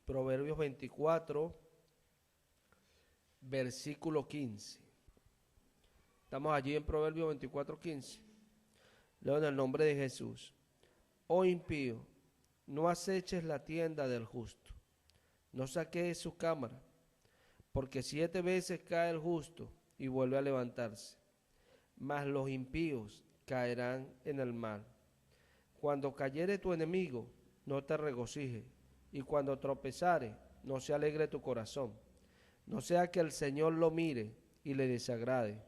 Proverbios 24, versículo 15. Estamos allí en Proverbios 24, 15. Leo en el nombre de Jesús. Oh impío, no aceches la tienda del justo, no saquees su cámara, porque 7 veces cae el justo y vuelve a levantarse, mas los impíos caerán en el mal. Cuando cayere tu enemigo, no te regocijes, y cuando tropezare, no se alegre tu corazón. No sea que el Señor lo mire y le desagrade,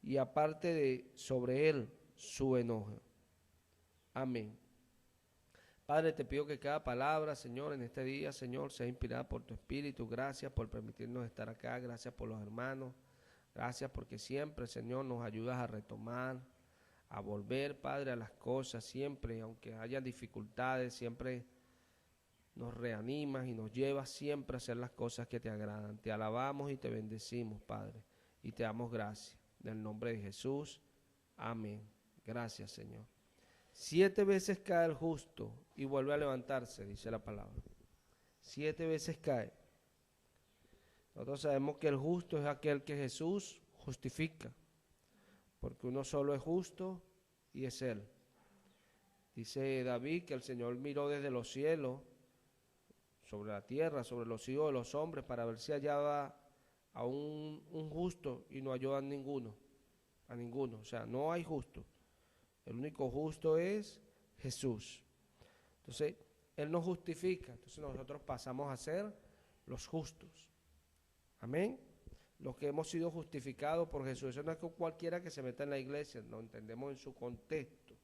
y aparte de sobre él su enojo. Amén. Padre, te pido que cada palabra, Señor, en este día, Señor, sea inspirada por tu Espíritu. Gracias por permitirnos estar acá. Gracias por los hermanos. Gracias porque siempre, Señor, nos ayudas a retomar, a volver, Padre, a las cosas. Siempre, aunque haya dificultades, siempre nos reanimas y nos llevas siempre a hacer las cosas que te agradan. Te alabamos y te bendecimos, Padre, y te damos gracias. En el nombre de Jesús. Amén. Gracias, Señor. 7 veces cae el justo y vuelve a levantarse, dice la palabra. 7 veces cae. Nosotros sabemos que el justo es aquel que Jesús justifica, porque uno solo es justo y es Él. Dice David que el Señor miró desde los cielos, sobre la tierra, sobre los hijos de los hombres, para ver si hallaba a un justo, y no halló a ninguno. O sea, no hay justo. El único justo es Jesús. Entonces, Él nos justifica. Entonces nosotros pasamos a ser los justos. Amén. Los que hemos sido justificados por Jesús. Eso no es que cualquiera que se meta en la iglesia, lo entendemos en su contexto.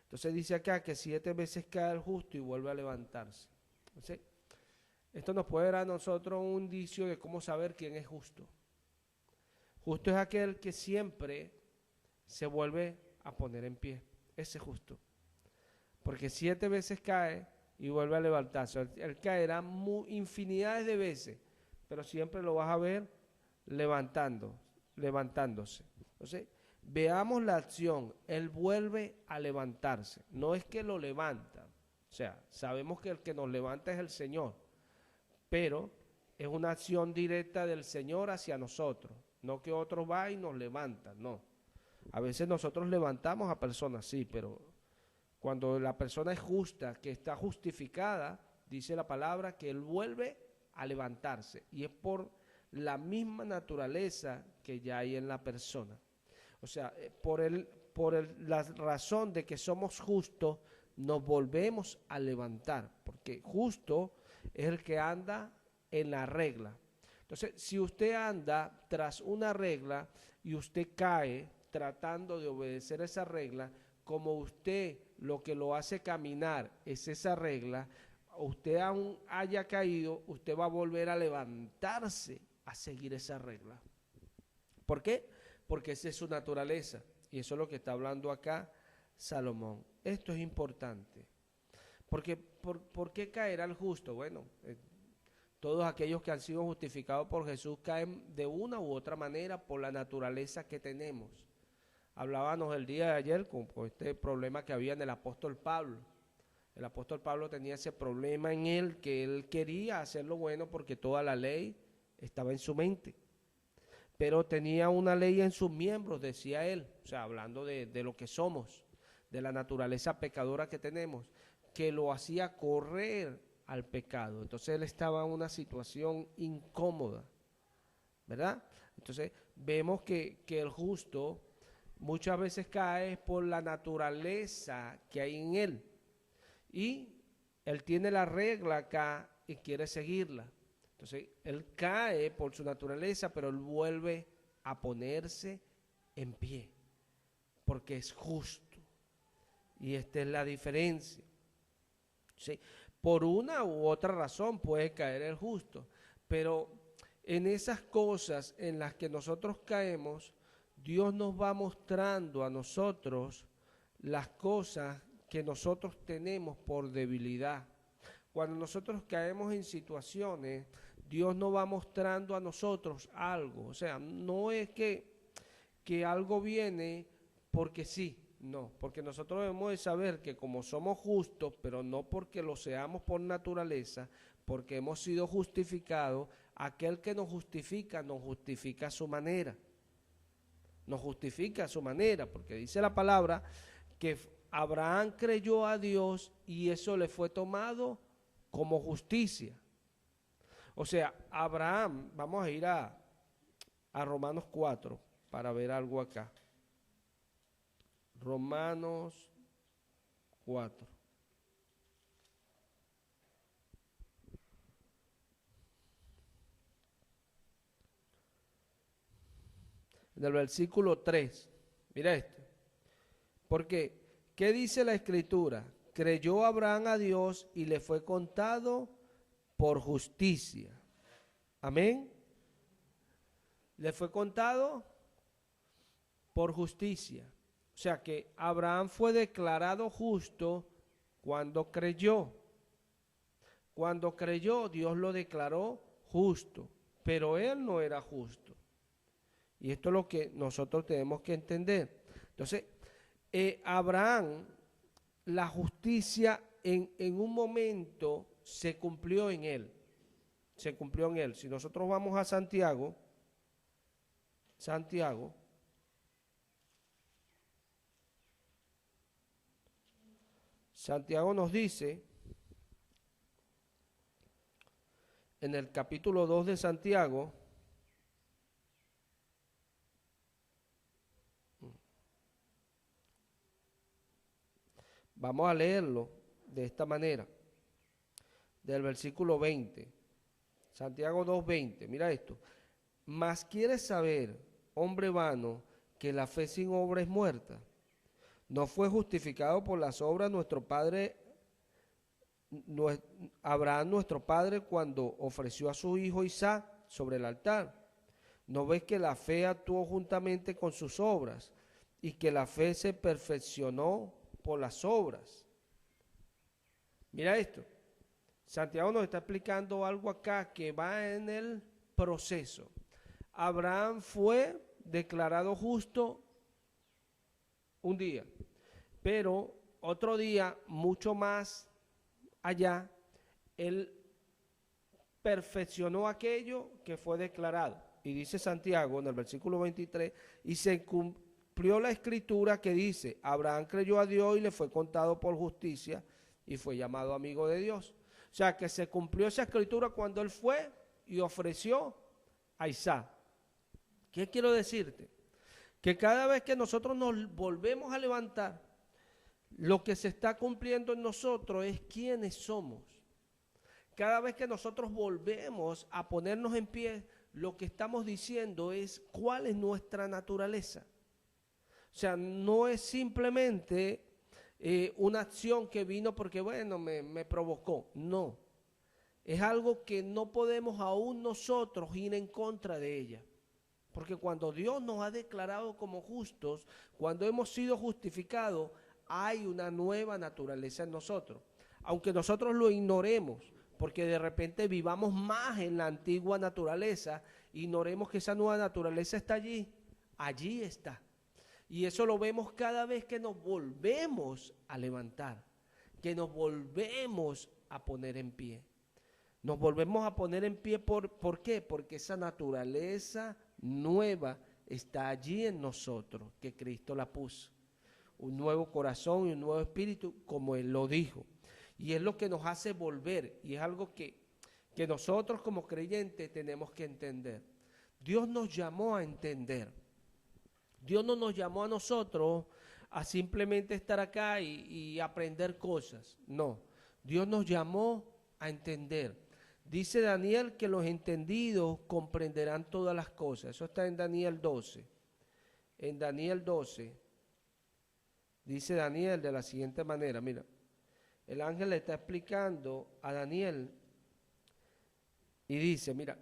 Entonces dice acá que 7 veces cae el justo y vuelve a levantarse. Entonces, esto nos puede dar a nosotros un indicio de cómo saber quién es justo. Justo es aquel que siempre se vuelve a poner en pie. Ese es justo. Porque 7 veces cae y vuelve a levantarse. Él caerá infinidades de veces, pero siempre lo vas a ver levantándose. Entonces, veamos la acción. Él vuelve a levantarse. No es que lo levanta. O sea, sabemos que el que nos levanta es el Señor, pero es una acción directa del Señor hacia nosotros. No que otro va y nos levanta, no. A veces nosotros levantamos a personas, sí, pero cuando la persona es justa, que está justificada, dice la palabra que Él vuelve a levantarse. Y es por la misma naturaleza que ya hay en la persona. O sea, la razón de que somos justos, nos volvemos a levantar. Porque justo es el que anda en la regla. Entonces, si usted anda tras una regla y usted cae tratando de obedecer esa regla, como usted lo que lo hace caminar es esa regla, usted aún haya caído, usted va a volver a levantarse a seguir esa regla. ¿Por qué? Porque esa es su naturaleza, y eso es lo que está hablando acá Salomón. Esto es importante. Porque, ¿por qué caerá el justo? Bueno, todos aquellos que han sido justificados por Jesús caen de una u otra manera por la naturaleza que tenemos. Hablábamos el día de ayer con este problema que había en el apóstol Pablo. El apóstol Pablo tenía ese problema en él, que él quería hacer lo bueno porque toda la ley estaba en su mente. Pero tenía una ley en sus miembros, decía él, o sea, hablando de lo que somos, de la naturaleza pecadora que tenemos, que lo hacía correr al pecado. Entonces él estaba en una situación incómoda, ¿verdad? Entonces vemos que el justo muchas veces cae por la naturaleza que hay en él. Y él tiene la regla acá y quiere seguirla. Entonces él cae por su naturaleza, pero él vuelve a ponerse en pie, porque es justo. Y esta es la diferencia. ¿Sí? Por una u otra razón puede caer el justo, pero en esas cosas en las que nosotros caemos, Dios nos va mostrando a nosotros las cosas que nosotros tenemos por debilidad. Cuando nosotros caemos en situaciones, Dios nos va mostrando a nosotros algo. O sea, no es que algo viene porque sí. No, porque nosotros debemos de saber que como somos justos, pero no porque lo seamos por naturaleza, porque hemos sido justificados, aquel que nos justifica a su manera. Nos justifica a su manera, porque dice la palabra que Abraham creyó a Dios y eso le fue tomado como justicia. O sea, Abraham, vamos a ir a Romanos 4 para ver algo acá. Romanos 4. En el versículo 3. Mira esto. Porque, ¿qué dice la Escritura? Creyó Abraham a Dios y le fue contado por justicia. Amén. Le fue contado por justicia. O sea que Abraham fue declarado justo cuando creyó. Cuando creyó, Dios lo declaró justo, pero él no era justo. Y esto es lo que nosotros tenemos que entender. Entonces, Abraham, la justicia en un momento se cumplió en él. Se cumplió en él. Si nosotros vamos a Santiago nos dice, en el capítulo 2 de Santiago, vamos a leerlo de esta manera, del versículo 20, Santiago 2:20, mira esto. Mas quieres saber, hombre vano, que la fe sin obra es muerta. No fue justificado por las obras nuestro padre Abraham, nuestro padre, cuando ofreció a su hijo Isaac sobre el altar. ¿No ves que la fe actuó juntamente con sus obras y que la fe se perfeccionó por las obras? Mira esto. Santiago nos está explicando algo acá que va en el proceso. Abraham fue declarado justo un día, pero otro día, mucho más allá, él perfeccionó aquello que fue declarado. Y dice Santiago en el versículo 23, y se cumplió la escritura que dice, Abraham creyó a Dios y le fue contado por justicia y fue llamado amigo de Dios. O sea que se cumplió esa escritura cuando él fue y ofreció a Isaac. ¿Qué quiero decirte? Que cada vez que nosotros nos volvemos a levantar, lo que se está cumpliendo en nosotros es quiénes somos. Cada vez que nosotros volvemos a ponernos en pie, lo que estamos diciendo es cuál es nuestra naturaleza. O sea, no es simplemente una acción que vino porque, bueno, me provocó. No, es algo que no podemos aún nosotros ir en contra de ella. Porque cuando Dios nos ha declarado como justos, cuando hemos sido justificados, hay una nueva naturaleza en nosotros. Aunque nosotros lo ignoremos, porque de repente vivamos más en la antigua naturaleza, ignoremos que esa nueva naturaleza está allí, allí está. Y eso lo vemos cada vez que nos volvemos a levantar, que nos volvemos a poner en pie. Nos volvemos a poner en pie, ¿por qué? Porque esa naturaleza nueva está allí en nosotros, que Cristo la puso. Un nuevo corazón y un nuevo espíritu, como Él lo dijo. Y es lo que nos hace volver, y es algo que nosotros como creyentes tenemos que entender. Dios nos llamó a entender. Dios no nos llamó a nosotros a simplemente estar acá y aprender cosas. No, Dios nos llamó a entender. Dice Daniel que los entendidos comprenderán todas las cosas. Eso está en Daniel 12. En Daniel 12, dice Daniel de la siguiente manera, mira, el ángel le está explicando a Daniel y dice, mira,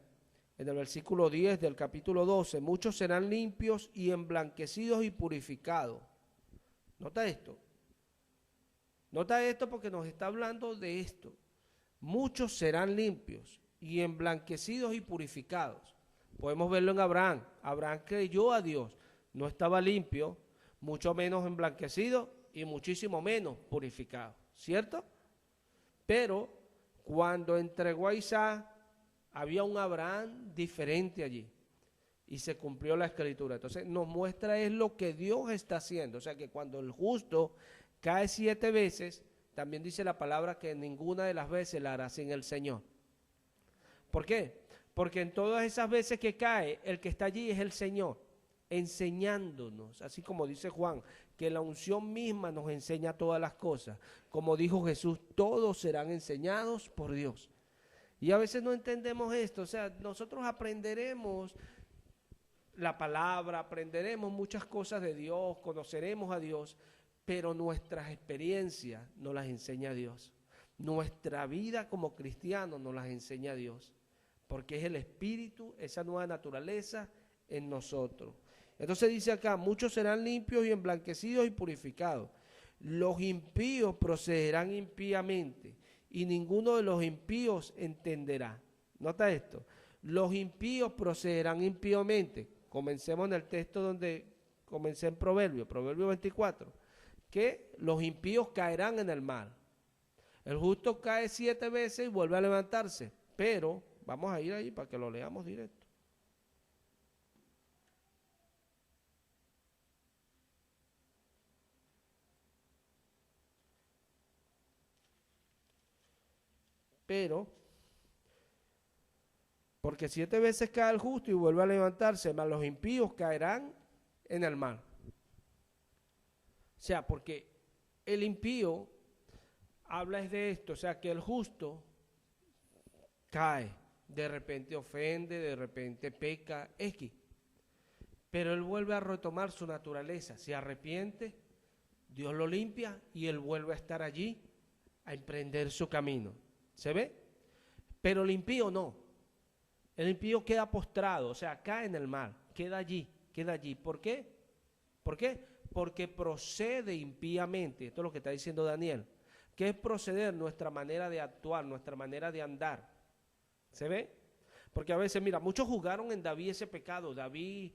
en el versículo 10 del capítulo 12, muchos serán limpios y emblanquecidos y purificados. Nota esto. Nota esto porque nos está hablando de esto. Muchos serán limpios y emblanquecidos y purificados. Podemos verlo en Abraham. Abraham creyó a Dios. No estaba limpio, mucho menos emblanquecidos y muchísimo menos purificados, ¿cierto? Pero cuando entregó a Isaac, había un Abraham diferente allí y se cumplió la escritura. Entonces nos muestra es lo que Dios está haciendo. O sea que cuando el justo cae 7 veces, también dice la palabra que ninguna de las veces la hará sin el Señor. ¿Por qué? Porque en todas esas veces que cae, el que está allí es el Señor, enseñándonos, así como dice Juan, que la unción misma nos enseña todas las cosas. Como dijo Jesús, todos serán enseñados por Dios. Y a veces no entendemos esto, o sea, nosotros aprenderemos la palabra, aprenderemos muchas cosas de Dios, conoceremos a Dios, pero nuestras experiencias nos las enseña Dios. Nuestra vida como cristianos nos las enseña Dios, porque es el Espíritu, esa nueva naturaleza en nosotros. Entonces dice acá, muchos serán limpios y emblanquecidos y purificados. Los impíos procederán impíamente y ninguno de los impíos entenderá. Nota esto, los impíos procederán impíamente. Comencemos en el texto donde comencé en Proverbio 24, que los impíos caerán en el mal. El justo cae 7 veces y vuelve a levantarse, pero vamos a ir ahí para que lo leamos directo. Pero, porque 7 veces cae el justo y vuelve a levantarse, mas los impíos caerán en el mal. O sea, porque el impío habla es de esto, o sea, que el justo cae, de repente ofende, de repente peca, X. Pero él vuelve a retomar su naturaleza, se arrepiente, Dios lo limpia y él vuelve a estar allí, a emprender su camino. ¿Se ve? Pero el impío no. El impío queda postrado, o sea, cae en el mal, queda allí, queda allí. ¿Por qué? ¿Por qué? Porque procede impíamente. Esto es lo que está diciendo Daniel. ¿Qué es proceder? Nuestra manera de actuar, nuestra manera de andar. ¿Se ve? Porque a veces, mira, muchos jugaron en David ese pecado. David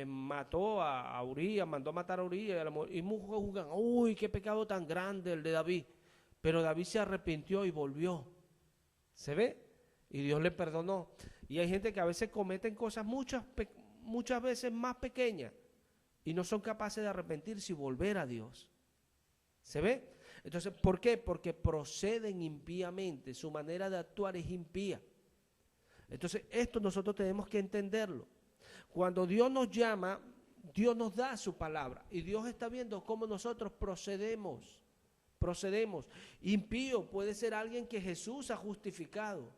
mató a Urías, mandó a matar a Urías, y muchos jugan, uy, qué pecado tan grande el de David. Pero David se arrepintió y volvió. ¿Se ve? Y Dios le perdonó. Y hay gente que a veces cometen cosas muchas veces más pequeñas y no son capaces de arrepentirse y volver a Dios. ¿Se ve? Entonces, ¿por qué? Porque proceden impíamente, su manera de actuar es impía. Entonces, esto nosotros tenemos que entenderlo. Cuando Dios nos llama, Dios nos da su palabra y Dios está viendo cómo nosotros procedemos. Impío puede ser alguien que Jesús ha justificado,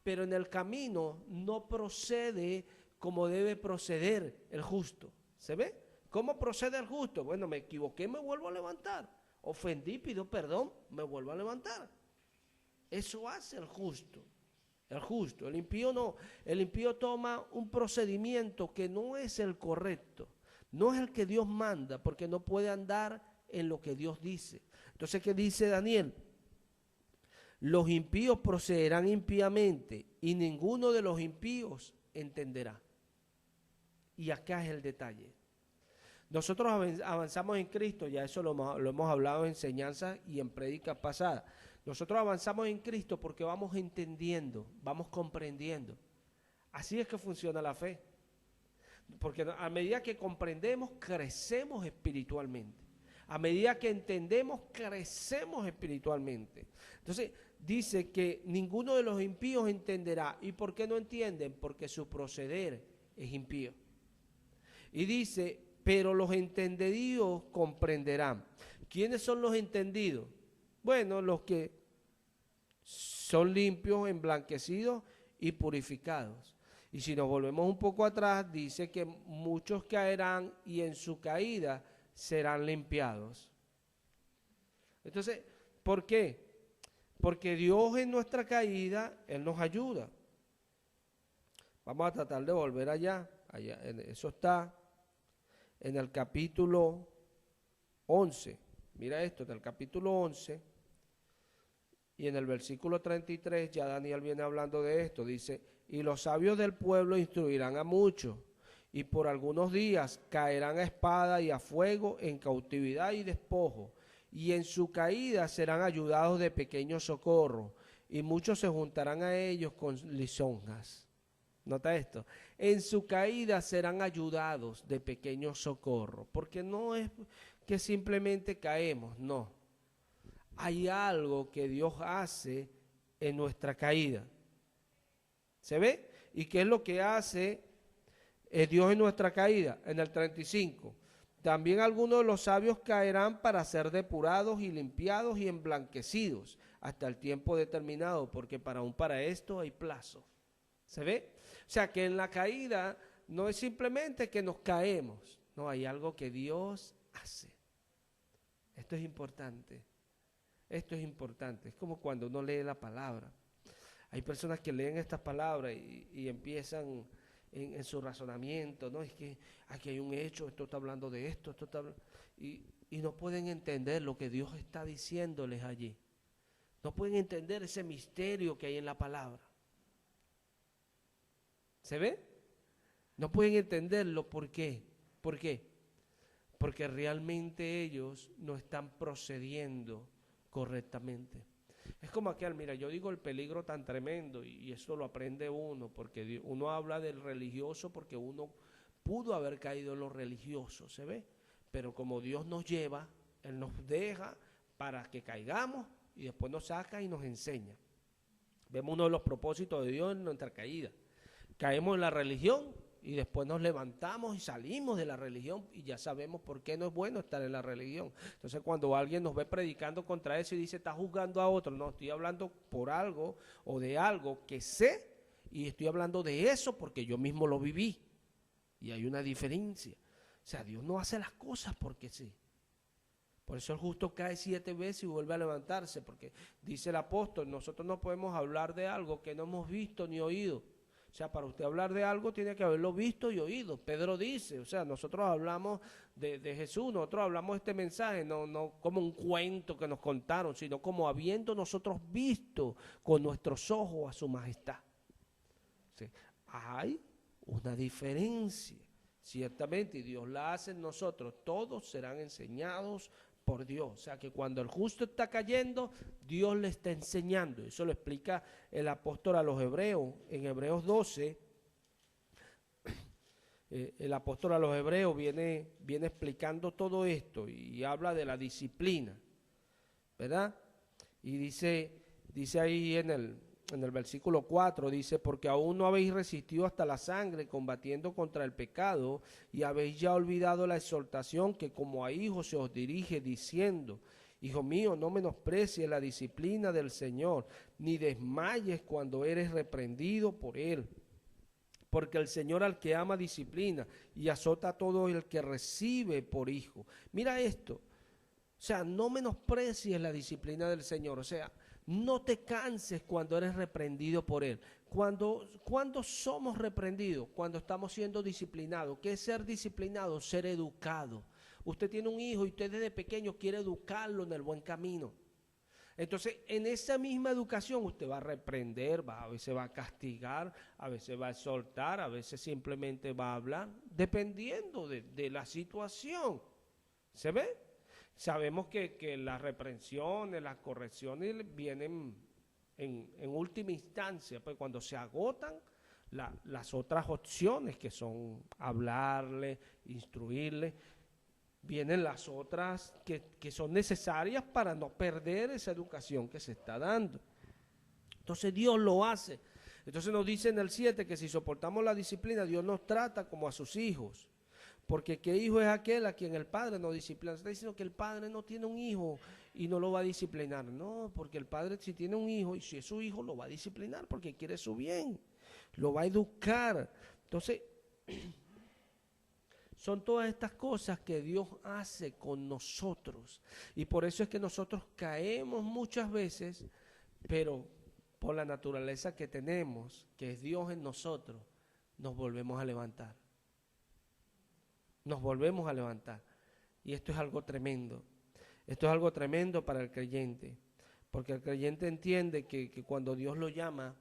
pero en el camino no procede como debe proceder el justo. ¿Se ve? ¿Cómo procede el justo? Bueno, me equivoqué, me vuelvo a levantar. Ofendí, pido perdón, me vuelvo a levantar. Eso hace el justo. El impío no. El impío toma un procedimiento que no es el correcto, no es el que Dios manda, porque no puede andar en lo que Dios dice. Entonces, ¿qué dice Daniel? Los impíos procederán impíamente y ninguno de los impíos entenderá. Y acá es el detalle. Nosotros avanzamos en Cristo, ya eso lo hemos hablado en enseñanzas y en prédicas pasadas. Nosotros avanzamos en Cristo porque vamos entendiendo, vamos comprendiendo. Así es que funciona la fe. Porque a medida que comprendemos, crecemos espiritualmente. A medida que entendemos, crecemos espiritualmente. Entonces, dice que ninguno de los impíos entenderá. ¿Y por qué no entienden? Porque su proceder es impío. Y dice, pero los entendidos comprenderán. ¿Quiénes son los entendidos? Bueno, los que son limpios, emblanquecidos y purificados. Y si nos volvemos un poco atrás, dice que muchos caerán y en su caída serán limpiados. Entonces, ¿por qué? Porque Dios en nuestra caída, Él nos ayuda. Vamos a tratar de volver allá. Eso está en el capítulo 11. Mira esto, en el capítulo 11 y en el versículo 33 ya Daniel viene hablando de esto. Dice, y los sabios del pueblo instruirán a muchos y por algunos días caerán a espada y a fuego, en cautividad y despojo, y en su caída serán ayudados de pequeño socorro, y muchos se juntarán a ellos con lisonjas. Nota esto, en su caída serán ayudados de pequeño socorro, porque no es que simplemente caemos, no. Hay algo que Dios hace en nuestra caída. ¿Se ve? ¿Y qué es lo que hace Dios en nuestra caída? En el 35. También algunos de los sabios caerán para ser depurados y limpiados y emblanquecidos hasta el tiempo determinado, porque para esto hay plazo. ¿Se ve? O sea que en la caída no es simplemente que nos caemos, no, hay algo que Dios hace. Esto es importante. Esto es importante. Es como cuando uno lee la palabra. Hay personas que leen estas palabras y empiezan en su razonamiento, ¿no? Es que aquí hay un hecho, esto está hablando de esto, y no pueden entender lo que Dios está diciéndoles allí. No pueden entender ese misterio que hay en la palabra. ¿Se ve? No pueden entenderlo. ¿Por qué? ¿Por qué? Porque realmente ellos no están procediendo correctamente. Es como aquel, mira, yo digo el peligro tan tremendo y eso lo aprende uno, porque uno habla del religioso porque uno pudo haber caído en lo religioso, ¿se ve? Pero como Dios nos lleva, Él nos deja para que caigamos y después nos saca y nos enseña. Vemos uno de los propósitos de Dios en nuestra caída. Caemos en la religión y después nos levantamos y salimos de la religión y ya sabemos por qué no es bueno estar en la religión. Entonces cuando alguien nos ve predicando contra eso y dice está juzgando a otro, no, estoy hablando por algo o de algo que sé y estoy hablando de eso porque yo mismo lo viví y hay una diferencia. O sea, Dios no hace las cosas porque sí. Por eso el justo cae 7 veces y vuelve a levantarse, porque dice el apóstol, nosotros no podemos hablar de algo que no hemos visto ni oído. O sea, para usted hablar de algo tiene que haberlo visto y oído. Pedro dice, o sea, nosotros hablamos de Jesús, nosotros hablamos de este mensaje, no como un cuento que nos contaron, sino como habiendo nosotros visto con nuestros ojos a su majestad. Sí. Hay una diferencia, ciertamente, y Dios la hace en nosotros. Todos serán enseñados por Dios. O sea que cuando el justo está cayendo, Dios le está enseñando. Eso lo explica el apóstol a los hebreos. En Hebreos 12, el apóstol a los hebreos viene explicando todo esto y habla de la disciplina, ¿verdad? Y dice ahí en el versículo 4, dice, porque aún no habéis resistido hasta la sangre combatiendo contra el pecado y habéis ya olvidado la exhortación que como a hijos se os dirige diciendo, hijo mío, no menosprecies la disciplina del Señor, ni desmayes cuando eres reprendido por Él. Porque el Señor al que ama disciplina y azota a todo el que recibe por hijo. Mira esto, o sea, no menosprecies la disciplina del Señor, o sea, no te canses cuando eres reprendido por Él. Cuando somos reprendidos, cuando estamos siendo disciplinados. ¿Qué es ser disciplinado? Ser educado. Usted tiene un hijo y usted desde pequeño quiere educarlo en el buen camino. Entonces, en esa misma educación usted va a reprender, a veces va a castigar, a veces va a exhortar, a veces simplemente va a hablar, dependiendo de la situación. ¿Se ve? Sabemos que las reprensiones, las correcciones vienen en última instancia, pues cuando se agotan las otras opciones que son hablarle, instruirle, vienen las otras que son necesarias para no perder esa educación que se está dando. Entonces Dios lo hace. Entonces nos dice en el 7 que si soportamos la disciplina, Dios nos trata como a sus hijos. Porque ¿qué hijo es aquel a quien el padre no disciplina? Se está diciendo que el padre no tiene un hijo y no lo va a disciplinar. No, porque el padre si tiene un hijo y si es su hijo lo va a disciplinar porque quiere su bien. Lo va a educar. Entonces, son todas estas cosas que Dios hace con nosotros. Y por eso es que nosotros caemos muchas veces, pero por la naturaleza que tenemos, que es Dios en nosotros, nos volvemos a levantar. Nos volvemos a levantar. Y esto es algo tremendo. Esto es algo tremendo para el creyente. Porque el creyente entiende que cuando Dios lo llama,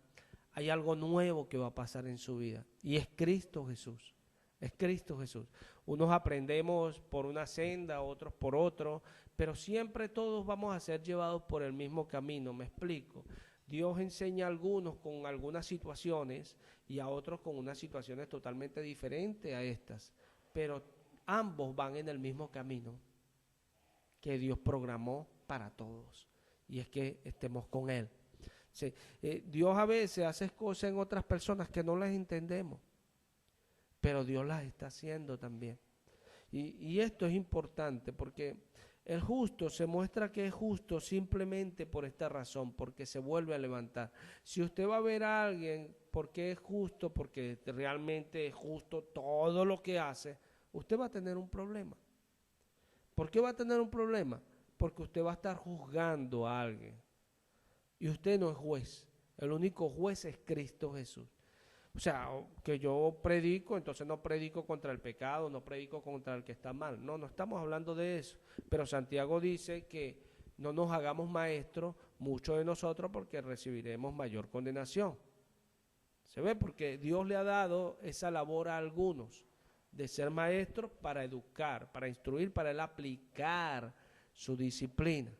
hay algo nuevo que va a pasar en su vida. Y es Cristo Jesús. es Cristo Jesús. Unos aprendemos por una senda, otros por otro, pero siempre todos vamos a ser llevados por el mismo camino, me explico. Dios enseña a algunos con algunas situaciones y a otros con unas situaciones totalmente diferentes a estas, pero ambos van en el mismo camino que Dios programó para todos, y es que estemos con Él. Sí, Dios a veces hace cosas en otras personas que no las entendemos, pero Dios las está haciendo también. Y esto es importante porque el justo se muestra que es justo simplemente por esta razón, porque se vuelve a levantar. Si usted va a ver a alguien porque es justo, porque realmente es justo todo lo que hace, usted va a tener un problema. ¿Por qué va a tener un problema? Porque usted va a estar juzgando a alguien. Y usted no es juez. El único juez es Cristo Jesús. O sea, que yo predico, entonces no predico contra el pecado, no predico contra el que está mal. No, no estamos hablando de eso. Pero Santiago dice que no nos hagamos maestros, muchos de nosotros, porque recibiremos mayor condenación. ¿Se ve? Porque Dios le ha dado esa labor a algunos de ser maestros para educar, para instruir, para él aplicar su disciplina.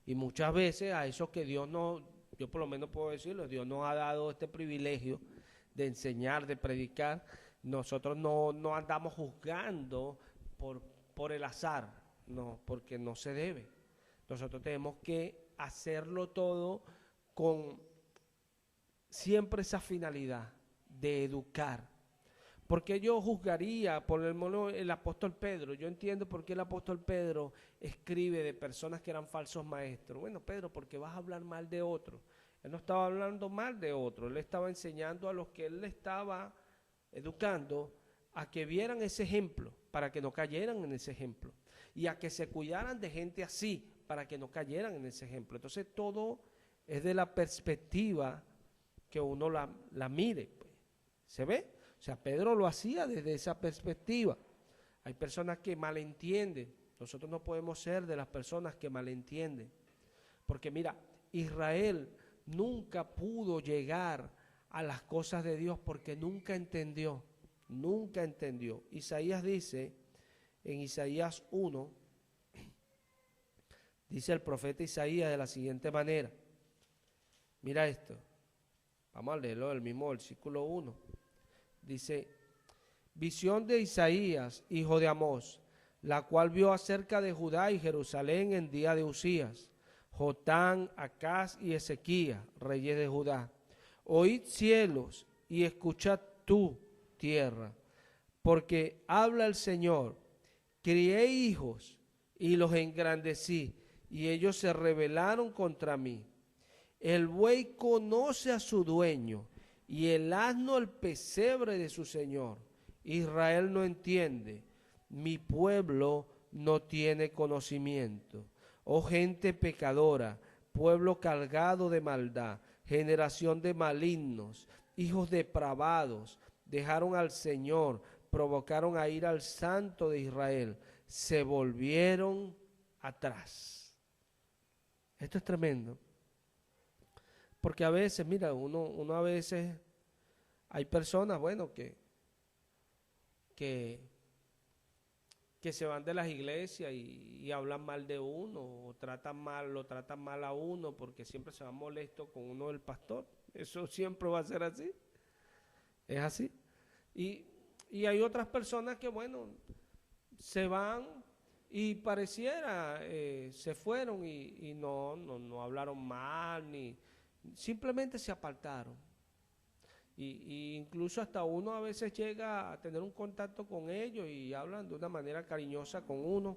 Y muchas veces a esos que Dios no, yo por lo menos puedo decirlo, Dios nos ha dado este privilegio de enseñar, de predicar. Nosotros no andamos juzgando por el azar, no, porque no se debe. Nosotros tenemos que hacerlo todo con siempre esa finalidad de educar. Porque yo juzgaría por el apóstol Pedro? Yo entiendo por qué el apóstol Pedro escribe de personas que eran falsos maestros. Bueno, Pedro, porque vas a hablar mal de otro. Él no estaba hablando mal de otro, él estaba enseñando a los que él le estaba educando a que vieran ese ejemplo, para que no cayeran en ese ejemplo. Y a que se cuidaran de gente así, para que no cayeran en ese ejemplo. Entonces todo es de la perspectiva que uno la mire. Pues. ¿Se ve? O sea, Pedro lo hacía desde esa perspectiva. Hay personas que malentienden. Nosotros no podemos ser de las personas que malentienden. Porque mira, Israel nunca pudo llegar a las cosas de Dios porque nunca entendió. Nunca entendió. Isaías dice, en Isaías 1, dice el profeta Isaías de la siguiente manera. Mira esto. Vamos a leerlo del mismo versículo 1. Dice, visión de Isaías, hijo de Amós, la cual vio acerca de Judá y Jerusalén en día de Usías, Jotán, Acaz y Ezequías, reyes de Judá. Oíd cielos y escuchad tú, tierra, porque habla el Señor, crié hijos y los engrandecí, y ellos se rebelaron contra mí. El buey conoce a su dueño, y el asno el pesebre de su señor. Israel no entiende, mi pueblo no tiene conocimiento. Oh gente pecadora, pueblo cargado de maldad, generación de malignos, hijos depravados, dejaron al Señor, provocaron a ir al Santo de Israel, se volvieron atrás. Esto es tremendo. Porque a veces, mira, uno a veces, hay personas, bueno, que se van de las iglesias y hablan mal de uno, o lo tratan mal a uno, porque siempre se va molesto con uno del pastor. Eso siempre va a ser así. Es así. Y hay otras personas que, bueno, se van y pareciera, se fueron y no hablaron mal, ni simplemente se apartaron. Y incluso hasta uno a veces llega a tener un contacto con ellos y hablan de una manera cariñosa con uno,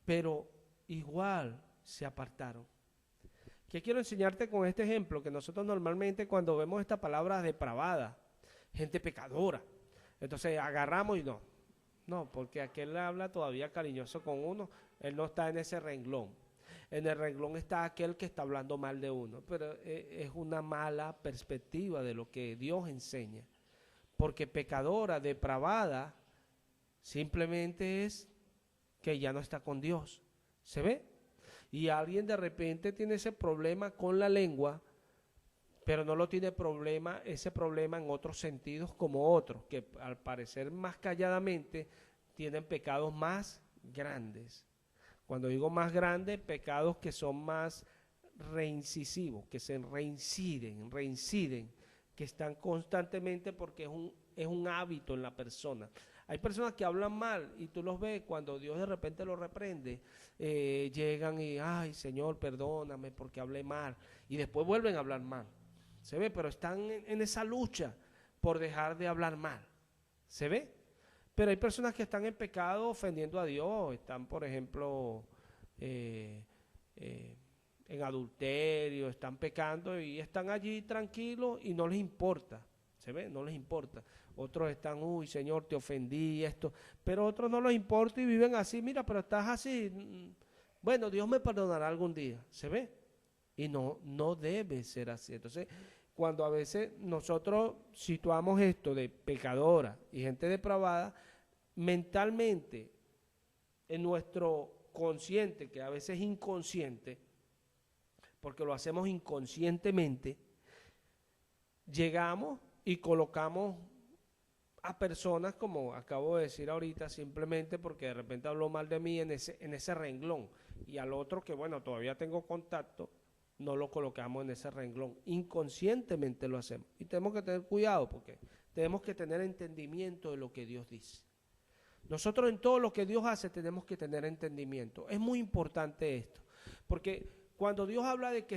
pero igual se apartaron. ¿Qué quiero enseñarte con este ejemplo? Que nosotros normalmente cuando vemos esta palabra depravada, gente pecadora, entonces agarramos y no, porque aquel habla todavía cariñoso con uno, él no está en ese renglón. En el renglón está aquel que está hablando mal de uno, pero es una mala perspectiva de lo que Dios enseña. Porque pecadora, depravada, simplemente es que ya no está con Dios. ¿Se ve? Y alguien de repente tiene ese problema con la lengua, pero no lo tiene ese problema en otros sentidos como otros, que al parecer más calladamente tienen pecados más grandes. Cuando digo más grandes, pecados que son más reincisivos, que se reinciden, que están constantemente porque es un hábito en la persona. Hay personas que hablan mal y tú los ves cuando Dios de repente los reprende, llegan y, ay Señor, perdóname porque hablé mal, y después vuelven a hablar mal. Se ve, pero están en esa lucha por dejar de hablar mal. ¿Se ve? Pero hay personas que están en pecado ofendiendo a Dios, están, por ejemplo, en adulterio, están pecando y están allí tranquilos y no les importa. ¿Se ve? No les importa. Otros están, uy, Señor, te ofendí, esto. Pero otros no les importa y viven así. Mira, pero estás así. Bueno, Dios me perdonará algún día. ¿Se ve? Y no debe ser así. Entonces, cuando a veces nosotros situamos esto de pecadora y gente depravada, mentalmente, en nuestro consciente, que a veces es inconsciente, porque lo hacemos inconscientemente, llegamos y colocamos a personas, como acabo de decir ahorita, simplemente porque de repente habló mal de mí en ese renglón, y al otro que, bueno, todavía tengo contacto, no lo colocamos en ese renglón. Inconscientemente lo hacemos. Y tenemos que tener cuidado porque tenemos que tener entendimiento de lo que Dios dice. Nosotros en todo lo que Dios hace tenemos que tener entendimiento. Es muy importante esto. Porque cuando Dios habla de que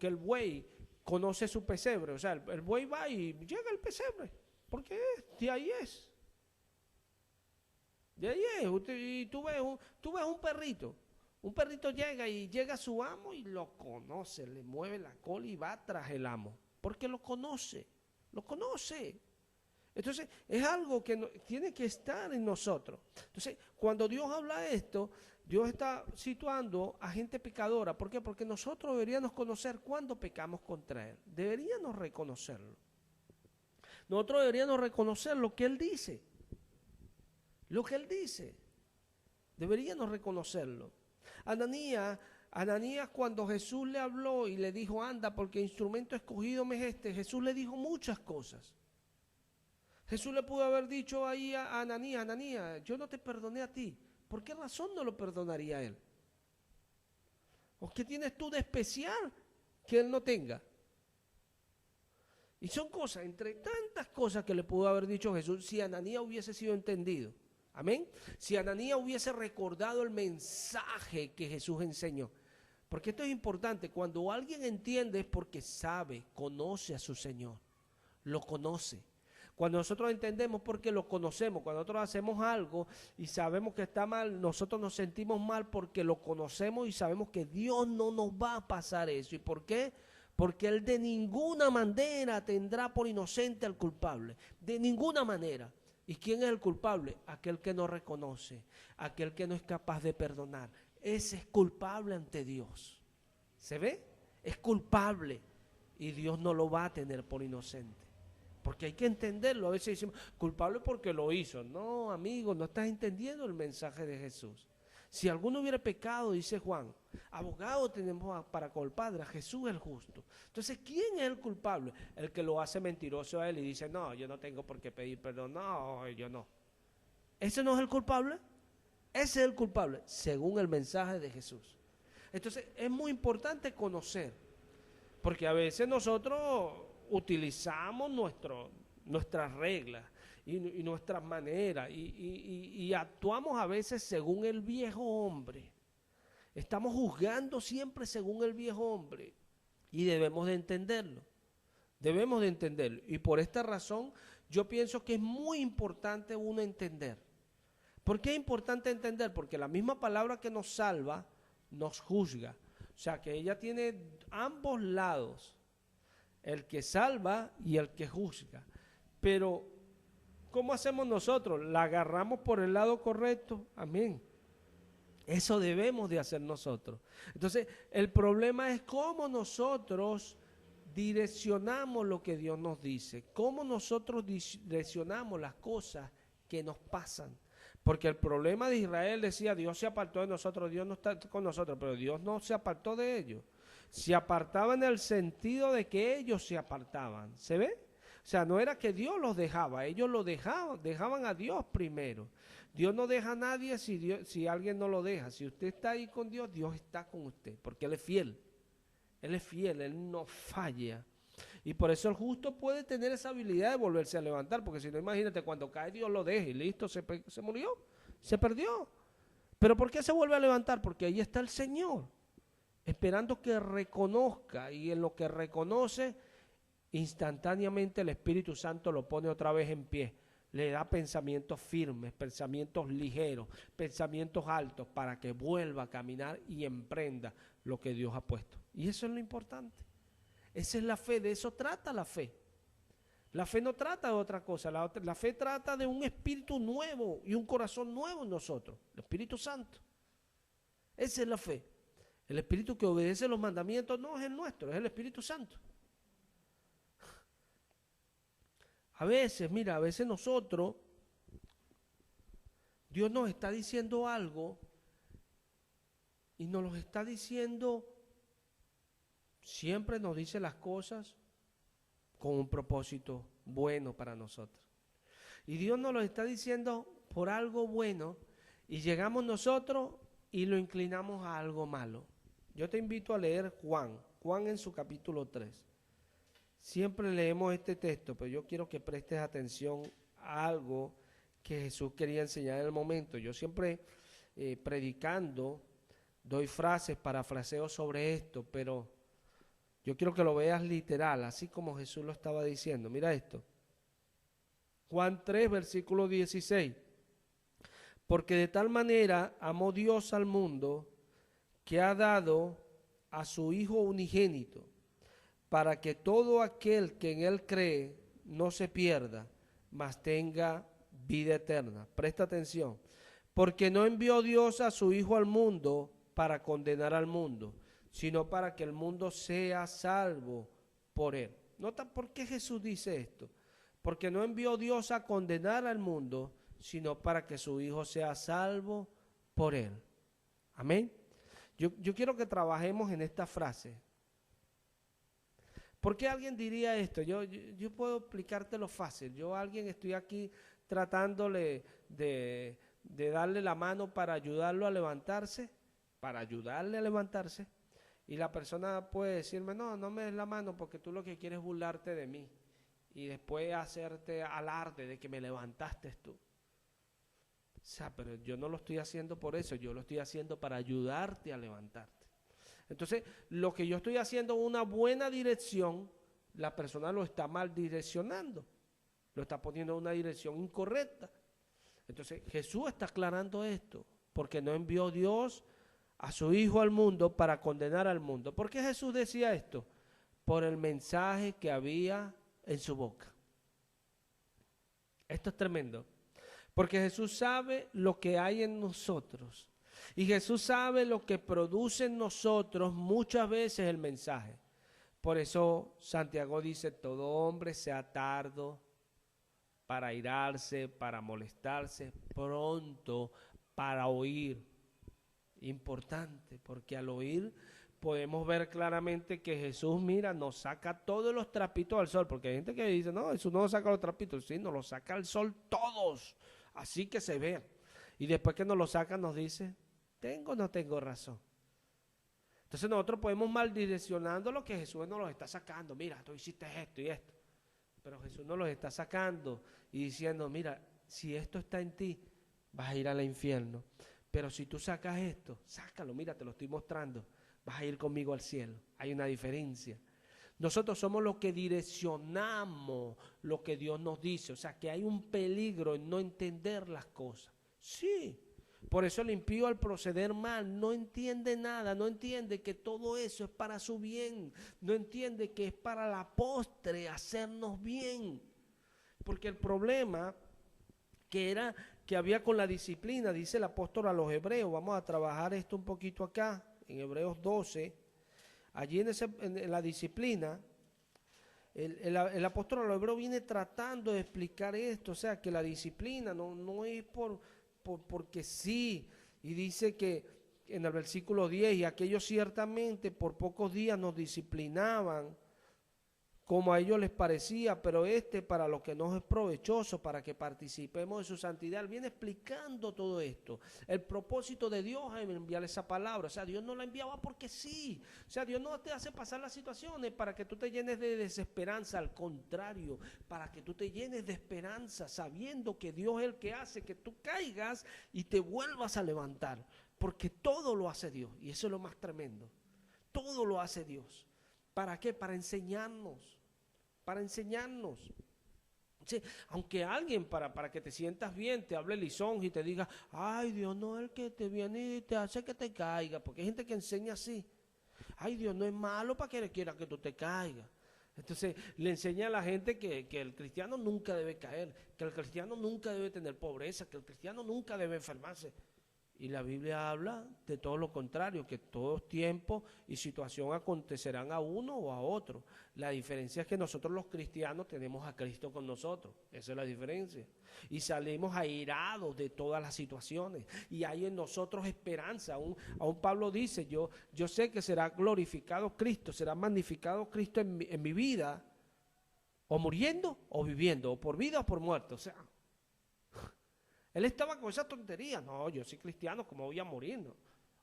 el buey conoce su pesebre, o sea, el buey va y llega al pesebre. Porque de ahí es. De ahí es. Y tú ves un perrito. Un perrito llega a su amo y lo conoce, le mueve la cola y va tras el amo, porque lo conoce. Entonces, es algo que tiene que estar en nosotros. Entonces, cuando Dios habla de esto, Dios está situando a gente pecadora. ¿Por qué? Porque nosotros deberíamos conocer cuándo pecamos contra Él. Deberíamos reconocerlo. Nosotros deberíamos reconocer lo que Él dice. Lo que Él dice. Deberíamos reconocerlo. Ananías, cuando Jesús le habló y le dijo, anda, porque instrumento escogido me es este, Jesús le dijo muchas cosas. Jesús le pudo haber dicho ahí a Ananías, yo no te perdoné a ti. ¿Por qué razón no lo perdonaría a él? ¿O qué tienes tú de especial que él no tenga? Y son cosas, entre tantas cosas que le pudo haber dicho Jesús, si Ananías hubiese sido entendido. Amén. Si Ananías hubiese recordado el mensaje que Jesús enseñó. Porque esto es importante. Cuando alguien entiende es porque sabe, conoce a su Señor. Lo conoce. Cuando nosotros entendemos porque lo conocemos. Cuando nosotros hacemos algo y sabemos que está mal, nosotros nos sentimos mal porque lo conocemos y sabemos que Dios no nos va a pasar eso. ¿Y por qué? Porque Él de ninguna manera tendrá por inocente al culpable. De ninguna manera. ¿Y quién es el culpable? Aquel que no reconoce, aquel que no es capaz de perdonar. Ese es culpable ante Dios. ¿Se ve? Es culpable y Dios no lo va a tener por inocente. Porque hay que entenderlo. A veces decimos, culpable porque lo hizo. No, amigo, no estás entendiendo el mensaje de Jesús. Si alguno hubiera pecado, dice Juan, abogado tenemos para con el Padre, a Jesús el justo. Entonces, ¿quién es el culpable? El que lo hace mentiroso a él y dice, no, yo no tengo por qué pedir perdón, no, yo no. ¿Ese no es el culpable? Ese es el culpable, según el mensaje de Jesús. Entonces, es muy importante conocer, porque a veces nosotros utilizamos nuestras reglas y nuestras maneras y actuamos a veces según el viejo hombre. Estamos juzgando siempre según el viejo hombre y debemos de entenderlo. Debemos de entenderlo. Y por esta razón yo pienso que es muy importante uno entender. ¿Por qué es importante entender? Porque la misma palabra que nos salva nos juzga. O sea que ella tiene ambos lados. El que salva y el que juzga. Pero, ¿cómo hacemos nosotros? ¿La agarramos por el lado correcto? Amén. Eso debemos de hacer nosotros. Entonces, el problema es cómo nosotros direccionamos lo que Dios nos dice. Cómo nosotros direccionamos las cosas que nos pasan. Porque el problema de Israel decía, Dios se apartó de nosotros, Dios no está con nosotros, pero Dios no se apartó de ellos. Se apartaban en el sentido de que ellos se apartaban. ¿Se ve? O sea, no era que Dios los dejaba, ellos lo dejaban a Dios primero. Dios no deja a nadie si alguien no lo deja. Si usted está ahí con Dios, Dios está con usted, porque Él es fiel. Él es fiel, Él no falla. Y por eso el justo puede tener esa habilidad de volverse a levantar, porque si no, imagínate, cuando cae Dios lo deja y listo, se murió, se perdió. ¿Pero por qué se vuelve a levantar? Porque ahí está el Señor, esperando que reconozca, y en lo que reconoce, instantáneamente el Espíritu Santo lo pone otra vez en pie. Le da pensamientos firmes, pensamientos ligeros, pensamientos altos, para que vuelva a caminar y emprenda lo que Dios ha puesto. Y eso es lo importante. Esa es la fe, de eso trata la fe. La fe no trata de otra cosa, la fe trata de un espíritu nuevo y un corazón nuevo en nosotros, el Espíritu Santo. Esa es la fe. El espíritu que obedece los mandamientos no es el nuestro, es el Espíritu Santo. A veces, mira, a veces nosotros, Dios nos está diciendo algo y nos lo está diciendo, siempre nos dice las cosas con un propósito bueno para nosotros. Y Dios nos lo está diciendo por algo bueno y llegamos nosotros y lo inclinamos a algo malo. Yo te invito a leer Juan en su capítulo 3. Siempre leemos este texto, pero yo quiero que prestes atención a algo que Jesús quería enseñar en el momento. Yo siempre predicando doy frases, parafraseos sobre esto, pero yo quiero que lo veas literal, así como Jesús lo estaba diciendo. Mira esto. Juan 3, versículo 16. Porque de tal manera amó Dios al mundo que ha dado a su Hijo unigénito, para que todo aquel que en Él cree no se pierda, mas tenga vida eterna. Presta atención. Porque no envió Dios a su Hijo al mundo para condenar al mundo, sino para que el mundo sea salvo por Él. ¿Nota por qué Jesús dice esto? Porque no envió Dios a condenar al mundo, sino para que su Hijo sea salvo por Él. Amén. Yo quiero que trabajemos en esta frase. ¿Por qué alguien diría esto? Yo puedo explicártelo fácil. Yo a alguien estoy aquí tratándole de darle la mano para ayudarlo a levantarse, y la persona puede decirme, no me des la mano porque tú lo que quieres es burlarte de mí y después hacerte alarde de que me levantaste tú. O sea, pero yo no lo estoy haciendo por eso, yo lo estoy haciendo para ayudarte a levantarte. Entonces, lo que yo estoy haciendo en una buena dirección, la persona lo está mal direccionando, lo está poniendo en una dirección incorrecta. Entonces, Jesús está aclarando esto, porque no envió Dios a su Hijo al mundo para condenar al mundo. ¿Por qué Jesús decía esto? Por el mensaje que había en su boca. Esto es tremendo, porque Jesús sabe lo que hay en nosotros. Y Jesús sabe lo que produce en nosotros muchas veces el mensaje. Por eso Santiago dice, todo hombre sea tardo para airarse, para molestarse, pronto para oír. Importante, porque al oír podemos ver claramente que Jesús, mira, nos saca todos los trapitos al sol, porque hay gente que dice, no, Jesús no nos saca los trapitos, sí, nos los saca al sol todos, así que se ve. Y después que nos lo saca nos dice, ¿tengo o no tengo razón? Entonces nosotros podemos mal direccionando lo que Jesús nos los está sacando. Mira, tú hiciste esto y esto. Pero Jesús nos los está sacando y diciendo, mira, si esto está en ti, vas a ir al infierno. Pero si tú sacas esto, sácalo, mira, te lo estoy mostrando, vas a ir conmigo al cielo. Hay una diferencia. Nosotros somos los que direccionamos lo que Dios nos dice. O sea, que hay un peligro en no entender las cosas. Sí. Por eso el impío al proceder mal no entiende nada, no entiende que todo eso es para su bien, no entiende que es para la postre hacernos bien. Porque el problema que había con la disciplina, dice el apóstol a los hebreos, vamos a trabajar esto un poquito acá, en Hebreos 12, allí en la disciplina, el apóstol a los hebreos viene tratando de explicar esto, o sea, que la disciplina no es porque sí, y dice que en el versículo 10, y aquellos ciertamente por pocos días nos disciplinaban como a ellos les parecía, pero para lo que nos es provechoso, para que participemos de su santidad. Él viene explicando todo esto, el propósito de Dios en enviar esa palabra. O sea, Dios no la enviaba porque sí. O sea, Dios no te hace pasar las situaciones para que tú te llenes de desesperanza, al contrario, para que tú te llenes de esperanza, sabiendo que Dios es el que hace que tú caigas y te vuelvas a levantar, porque todo lo hace Dios, y eso es lo más tremendo. Todo lo hace Dios. ¿Para qué? Para enseñarnos. Para enseñarnos. Sí, aunque alguien para que te sientas bien te hable lisonja y te diga, ay, Dios no es el que te viene y te hace que te caiga, porque hay gente que enseña así. Ay, Dios no es malo para que le quiera que tú te caigas. Entonces le enseña a la gente que el cristiano nunca debe caer, que el cristiano nunca debe tener pobreza, que el cristiano nunca debe enfermarse. Y la Biblia habla de todo lo contrario, que todos tiempos y situación acontecerán a uno o a otro. La diferencia es que nosotros los cristianos tenemos a Cristo con nosotros. Esa es la diferencia. Y salimos airados de todas las situaciones. Y hay en nosotros esperanza. Aún Pablo dice, yo sé que será glorificado Cristo, será magnificado Cristo en mi vida, o muriendo o viviendo, o por vida o por muerte. O sea, él estaba con esa tontería. No, yo soy cristiano, ¿cómo voy a morir? No.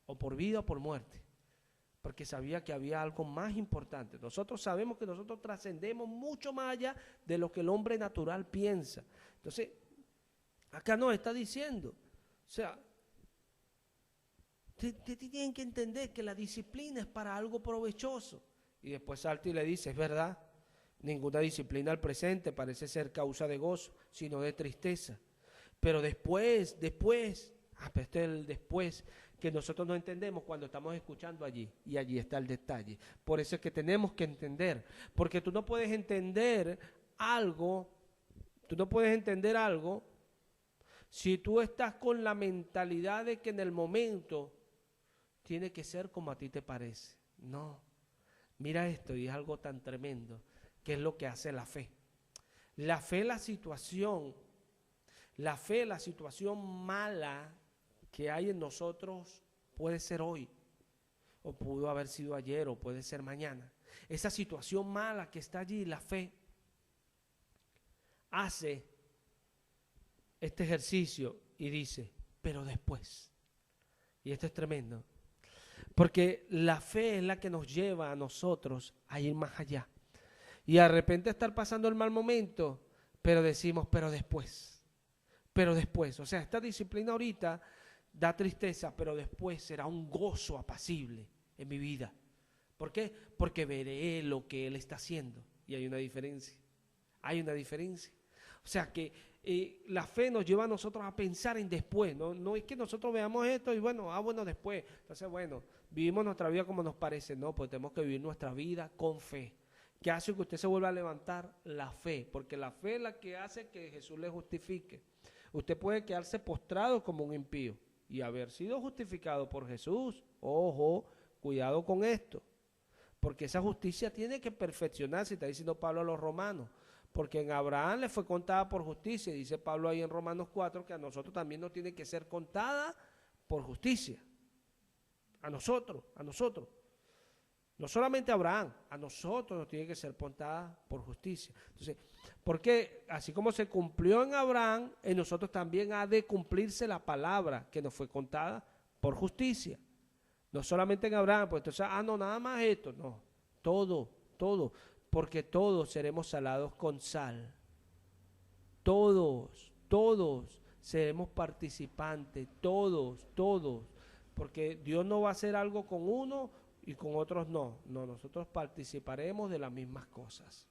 O por vida o por muerte. Porque sabía que había algo más importante. Nosotros sabemos que nosotros trascendemos mucho más allá de lo que el hombre natural piensa. Entonces, acá nos está diciendo, o sea, tienen que entender que la disciplina es para algo provechoso. Y después salta y le dice, es verdad, ninguna disciplina al presente parece ser causa de gozo, sino de tristeza. Pero después, pero este es el después que nosotros no entendemos cuando estamos escuchando allí. Y allí está el detalle. Por eso es que tenemos que entender. Porque tú no puedes entender algo si tú estás con la mentalidad de que en el momento tiene que ser como a ti te parece. No. Mira esto, y es algo tan tremendo, que es lo que hace la fe. La fe, la situación mala que hay en nosotros puede ser hoy, o pudo haber sido ayer, o puede ser mañana. Esa situación mala que está allí, la fe hace este ejercicio y dice, pero después. Y esto es tremendo, porque la fe es la que nos lleva a nosotros a ir más allá. Y de repente estar pasando el mal momento, pero decimos, pero después. O sea, esta disciplina ahorita da tristeza, pero después será un gozo apacible en mi vida. ¿Por qué? Porque veré lo que Él está haciendo. Y hay una diferencia. O sea que la fe nos lleva a nosotros a pensar en después. No es que nosotros veamos esto y bueno, después. Entonces, bueno, vivimos nuestra vida como nos parece. No, pues tenemos que vivir nuestra vida con fe. ¿Qué hace que usted se vuelva a levantar? La fe. Porque la fe es la que hace que Jesús le justifique. Usted puede quedarse postrado como un impío y haber sido justificado por Jesús. Ojo, cuidado con esto, porque esa justicia tiene que perfeccionarse, está diciendo Pablo a los romanos, porque en Abraham le fue contada por justicia, y dice Pablo ahí en Romanos 4 que a nosotros también nos tiene que ser contada por justicia. A nosotros. No solamente a Abraham, a nosotros nos tiene que ser contada por justicia. Entonces, porque así como se cumplió en Abraham, en nosotros también ha de cumplirse la palabra que nos fue contada por justicia. No solamente en Abraham, pues entonces, no, nada más esto, no. Todo, porque todos seremos salados con sal. Todos seremos participantes, todos. Porque Dios no va a hacer algo con uno y con otros no. No, nosotros participaremos de las mismas cosas.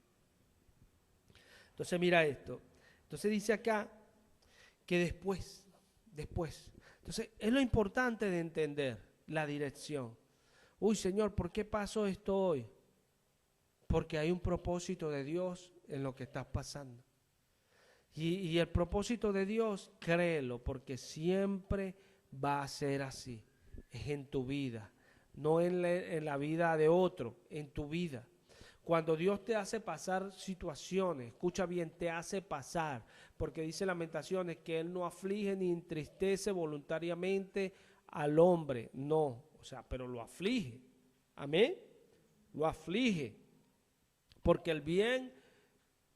Entonces mira esto. Entonces dice acá que después. Entonces es lo importante de entender la dirección. Uy, Señor, ¿por qué pasó esto hoy? Porque hay un propósito de Dios en lo que estás pasando. Y el propósito de Dios, créelo, porque siempre va a ser así. Es en tu vida. No en la vida de otro, en tu vida. Cuando Dios te hace pasar situaciones, escucha bien, te hace pasar, porque dice Lamentaciones que Él no aflige ni entristece voluntariamente al hombre, no, o sea, pero lo aflige. Amén. Lo aflige. Porque el bien,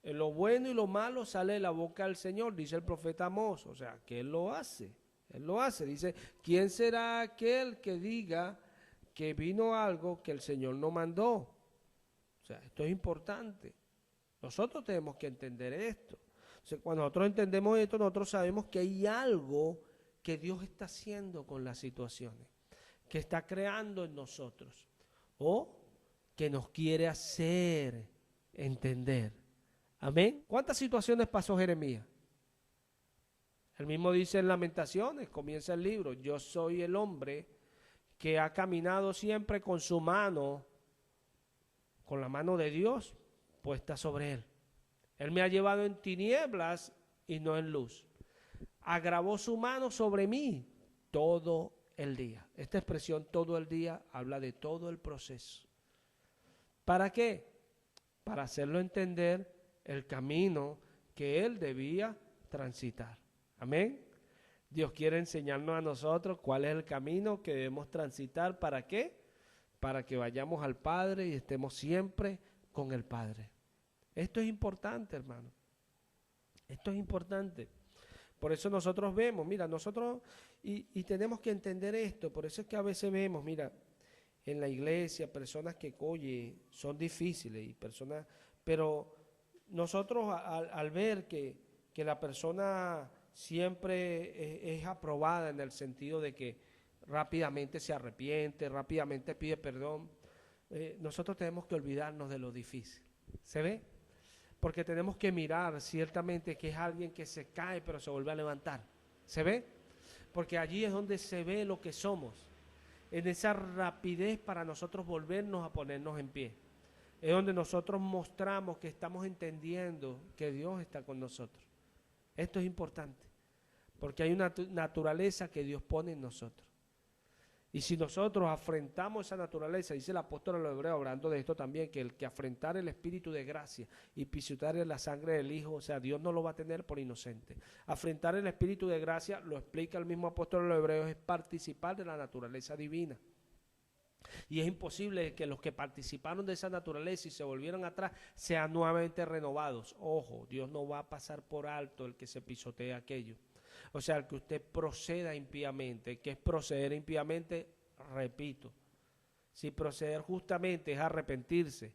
lo bueno y lo malo sale de la boca del Señor, dice el profeta Amós. O sea, que Él lo hace. Él lo hace. Dice, ¿quién será aquel que diga que vino algo que el Señor no mandó? O sea, esto es importante. Nosotros tenemos que entender esto. O sea, cuando nosotros entendemos esto, nosotros sabemos que hay algo que Dios está haciendo con las situaciones, que está creando en nosotros, o que nos quiere hacer entender. Amén. ¿Cuántas situaciones pasó Jeremías? Él mismo dice en Lamentaciones, comienza el libro, yo soy el hombre que ha caminado siempre con su mano, con la mano de Dios puesta sobre él. Él me ha llevado en tinieblas y no en luz. Agravó su mano sobre mí todo el día. Esta expresión todo el día habla de todo el proceso. ¿Para qué? Para hacerlo entender el camino que él debía transitar. Amén. Dios quiere enseñarnos a nosotros cuál es el camino que debemos transitar. ¿Para qué? Para que vayamos al Padre y estemos siempre con el Padre. Esto es importante, hermano. Esto es importante. Por eso nosotros vemos, mira, nosotros, y tenemos que entender esto, por eso es que a veces vemos, mira, en la iglesia, personas que, oye, son difíciles, y personas, pero nosotros al ver que la persona siempre es aprobada en el sentido de que rápidamente se arrepiente, rápidamente pide perdón, nosotros tenemos que olvidarnos de lo difícil. ¿Se ve? Porque tenemos que mirar ciertamente que es alguien que se cae pero se vuelve a levantar. ¿Se ve? Porque allí es donde se ve lo que somos. En esa rapidez para nosotros volvernos a ponernos en pie. Es donde nosotros mostramos que estamos entendiendo que Dios está con nosotros. Esto es importante. Porque hay una naturaleza que Dios pone en nosotros. Y si nosotros afrentamos esa naturaleza, dice el apóstol a los hebreos, hablando de esto también, que el que afrentar el espíritu de gracia y pisotear la sangre del Hijo, o sea, Dios no lo va a tener por inocente. Afrentar el espíritu de gracia, lo explica el mismo apóstol a los hebreos, es participar de la naturaleza divina. Y es imposible que los que participaron de esa naturaleza y se volvieron atrás sean nuevamente renovados. Ojo, Dios no va a pasar por alto el que se pisotee aquello. O sea, el que usted proceda impíamente. ¿Qué es proceder impíamente? Repito, si proceder justamente es arrepentirse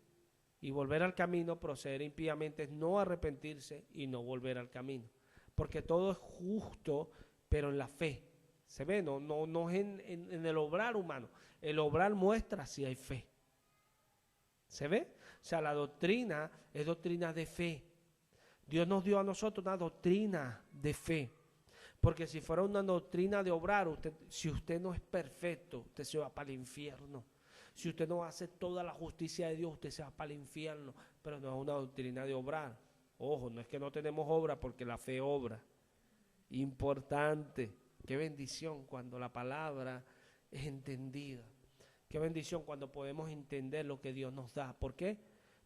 y volver al camino, proceder impíamente es no arrepentirse y no volver al camino. Porque todo es justo, pero en la fe. ¿Se ve? No es en el obrar humano. El obrar muestra si hay fe. ¿Se ve? O sea, la doctrina es doctrina de fe. Dios nos dio a nosotros una doctrina de fe. Porque si fuera una doctrina de obrar, si usted no es perfecto, usted se va para el infierno. Si usted no hace toda la justicia de Dios, usted se va para el infierno. Pero no es una doctrina de obrar. Ojo, no es que no tenemos obra, porque la fe obra. Importante. Qué bendición cuando la palabra es entendida. Qué bendición cuando podemos entender lo que Dios nos da. ¿Por qué?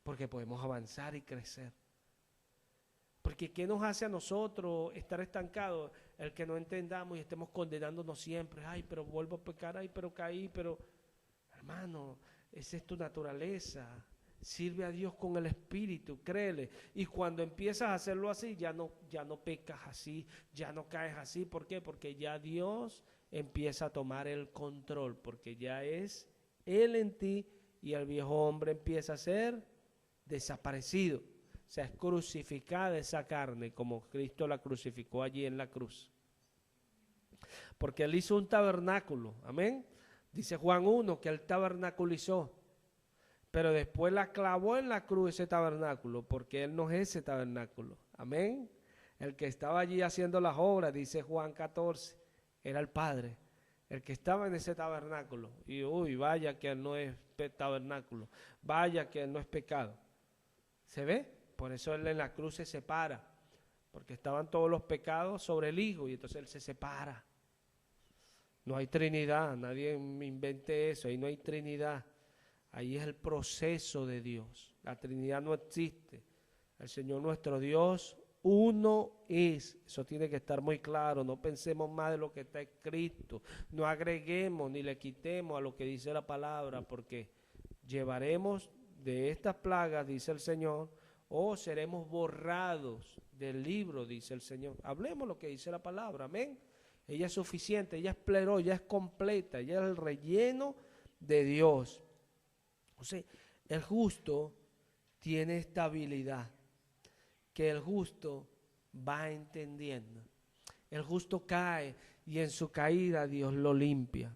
Porque podemos avanzar y crecer. Porque ¿qué nos hace a nosotros estar estancados? El que no entendamos y estemos condenándonos siempre. Ay, pero vuelvo a pecar, ay, pero caí, pero... Hermano, esa es tu naturaleza. Sirve a Dios con el Espíritu, créele. Y cuando empiezas a hacerlo así, ya no pecas así, ya no caes así. ¿Por qué? Porque ya Dios empieza a tomar el control, porque ya es Él en ti y el viejo hombre empieza a ser desaparecido. O sea, es crucificada esa carne como Cristo la crucificó allí en la cruz. Porque Él hizo un tabernáculo, amén. Dice Juan 1 que Él tabernaculizó, pero después la clavó en la cruz ese tabernáculo, porque Él no es ese tabernáculo, amén. El que estaba allí haciendo las obras, dice Juan 14, era el Padre, el que estaba en ese tabernáculo. Y uy, vaya que Él no es tabernáculo, vaya que Él no es pecado. ¿Se ve? Por eso Él en la cruz se separa, porque estaban todos los pecados sobre el Hijo y entonces Él se separa. No hay Trinidad, nadie me invente eso, ahí no hay Trinidad. Ahí es el proceso de Dios. La Trinidad no existe. El Señor nuestro Dios uno es. Eso tiene que estar muy claro. No pensemos más de lo que está escrito. No agreguemos ni le quitemos a lo que dice la palabra, porque llevaremos de estas plagas, dice el Señor, o seremos borrados del libro, dice el Señor. Hablemos lo que dice la palabra, amén. Ella es suficiente, ella es pleno, ella es completa, ella es el relleno de Dios. O sea, el justo tiene estabilidad, que el justo va entendiendo. El justo cae y en su caída Dios lo limpia.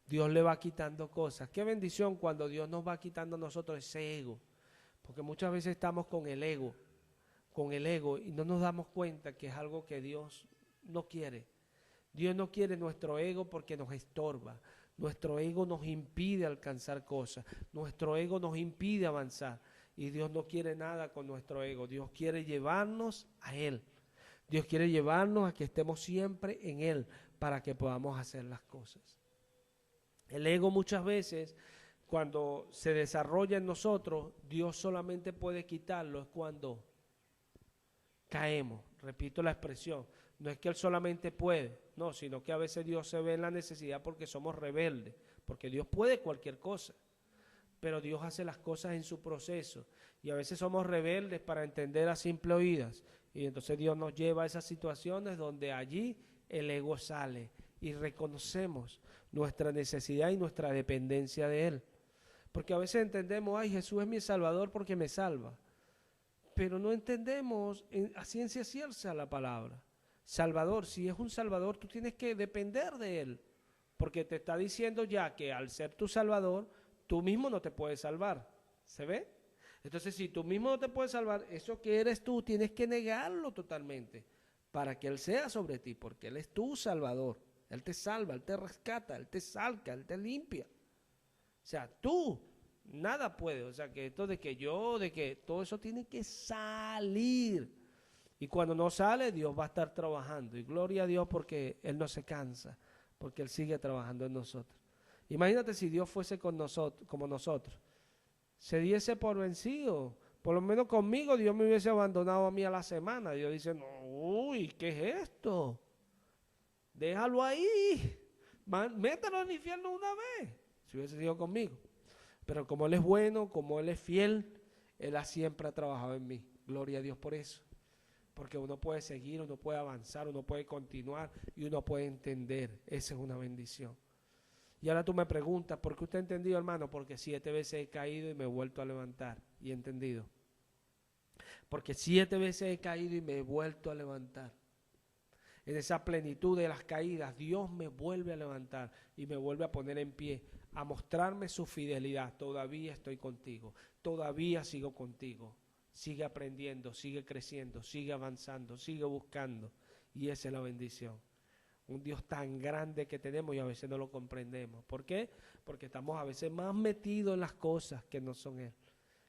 Dios le va quitando cosas. Qué bendición cuando Dios nos va quitando a nosotros ese ego. Porque muchas veces estamos con el ego y no nos damos cuenta que es algo que Dios no quiere. Dios no quiere nuestro ego porque nos estorba. Nuestro ego nos impide alcanzar cosas. Nuestro ego nos impide avanzar. Y Dios no quiere nada con nuestro ego. Dios quiere llevarnos a Él. Dios quiere llevarnos a que estemos siempre en Él para que podamos hacer las cosas. El ego muchas veces, cuando se desarrolla en nosotros, Dios solamente puede quitarlo es cuando caemos. Repito la expresión. No es que Él solamente puede, no, sino que a veces Dios se ve en la necesidad porque somos rebeldes, porque Dios puede cualquier cosa, pero Dios hace las cosas en su proceso, y a veces somos rebeldes para entender a simple oídas, y entonces Dios nos lleva a esas situaciones donde allí el ego sale, y reconocemos nuestra necesidad y nuestra dependencia de Él, porque a veces entendemos, ay, Jesús es mi Salvador porque me salva, pero no entendemos a ciencia cierta la palabra. Salvador, si es un Salvador, tú tienes que depender de Él, porque te está diciendo ya que al ser tu Salvador, tú mismo no te puedes salvar, ¿se ve? Entonces, si tú mismo no te puedes salvar, eso que eres tú, tienes que negarlo totalmente, para que Él sea sobre ti, porque Él es tu Salvador, Él te salva, Él te rescata, Él te salca, Él te limpia, o sea, tú, nada puede, o sea, que esto de que todo eso tiene que salir. Y cuando no sale, Dios va a estar trabajando. Y gloria a Dios porque Él no se cansa, porque Él sigue trabajando en nosotros. Imagínate si Dios fuese con nosotros, como nosotros. Se diese por vencido. Por lo menos conmigo Dios me hubiese abandonado a mí a la semana. Dios dice, no, uy, ¿qué es esto? Déjalo ahí. Métalo al infierno una vez. Si hubiese sido conmigo. Pero como Él es bueno, como Él es fiel, Él siempre ha trabajado en mí. Gloria a Dios por eso. Porque uno puede seguir, uno puede avanzar, uno puede continuar y uno puede entender. Esa es una bendición. Y ahora tú me preguntas, ¿por qué usted ha entendido, hermano? Porque 7 veces he caído y me he vuelto a levantar. Y he entendido. Porque 7 veces he caído y me he vuelto a levantar. En esa plenitud de las caídas, Dios me vuelve a levantar y me vuelve a poner en pie, a mostrarme su fidelidad. Todavía estoy contigo, todavía sigo contigo. Sigue aprendiendo, sigue creciendo, sigue avanzando, sigue buscando. Y esa es la bendición. Un Dios tan grande que tenemos y a veces no lo comprendemos. ¿Por qué? Porque estamos a veces más metidos en las cosas que no son Él.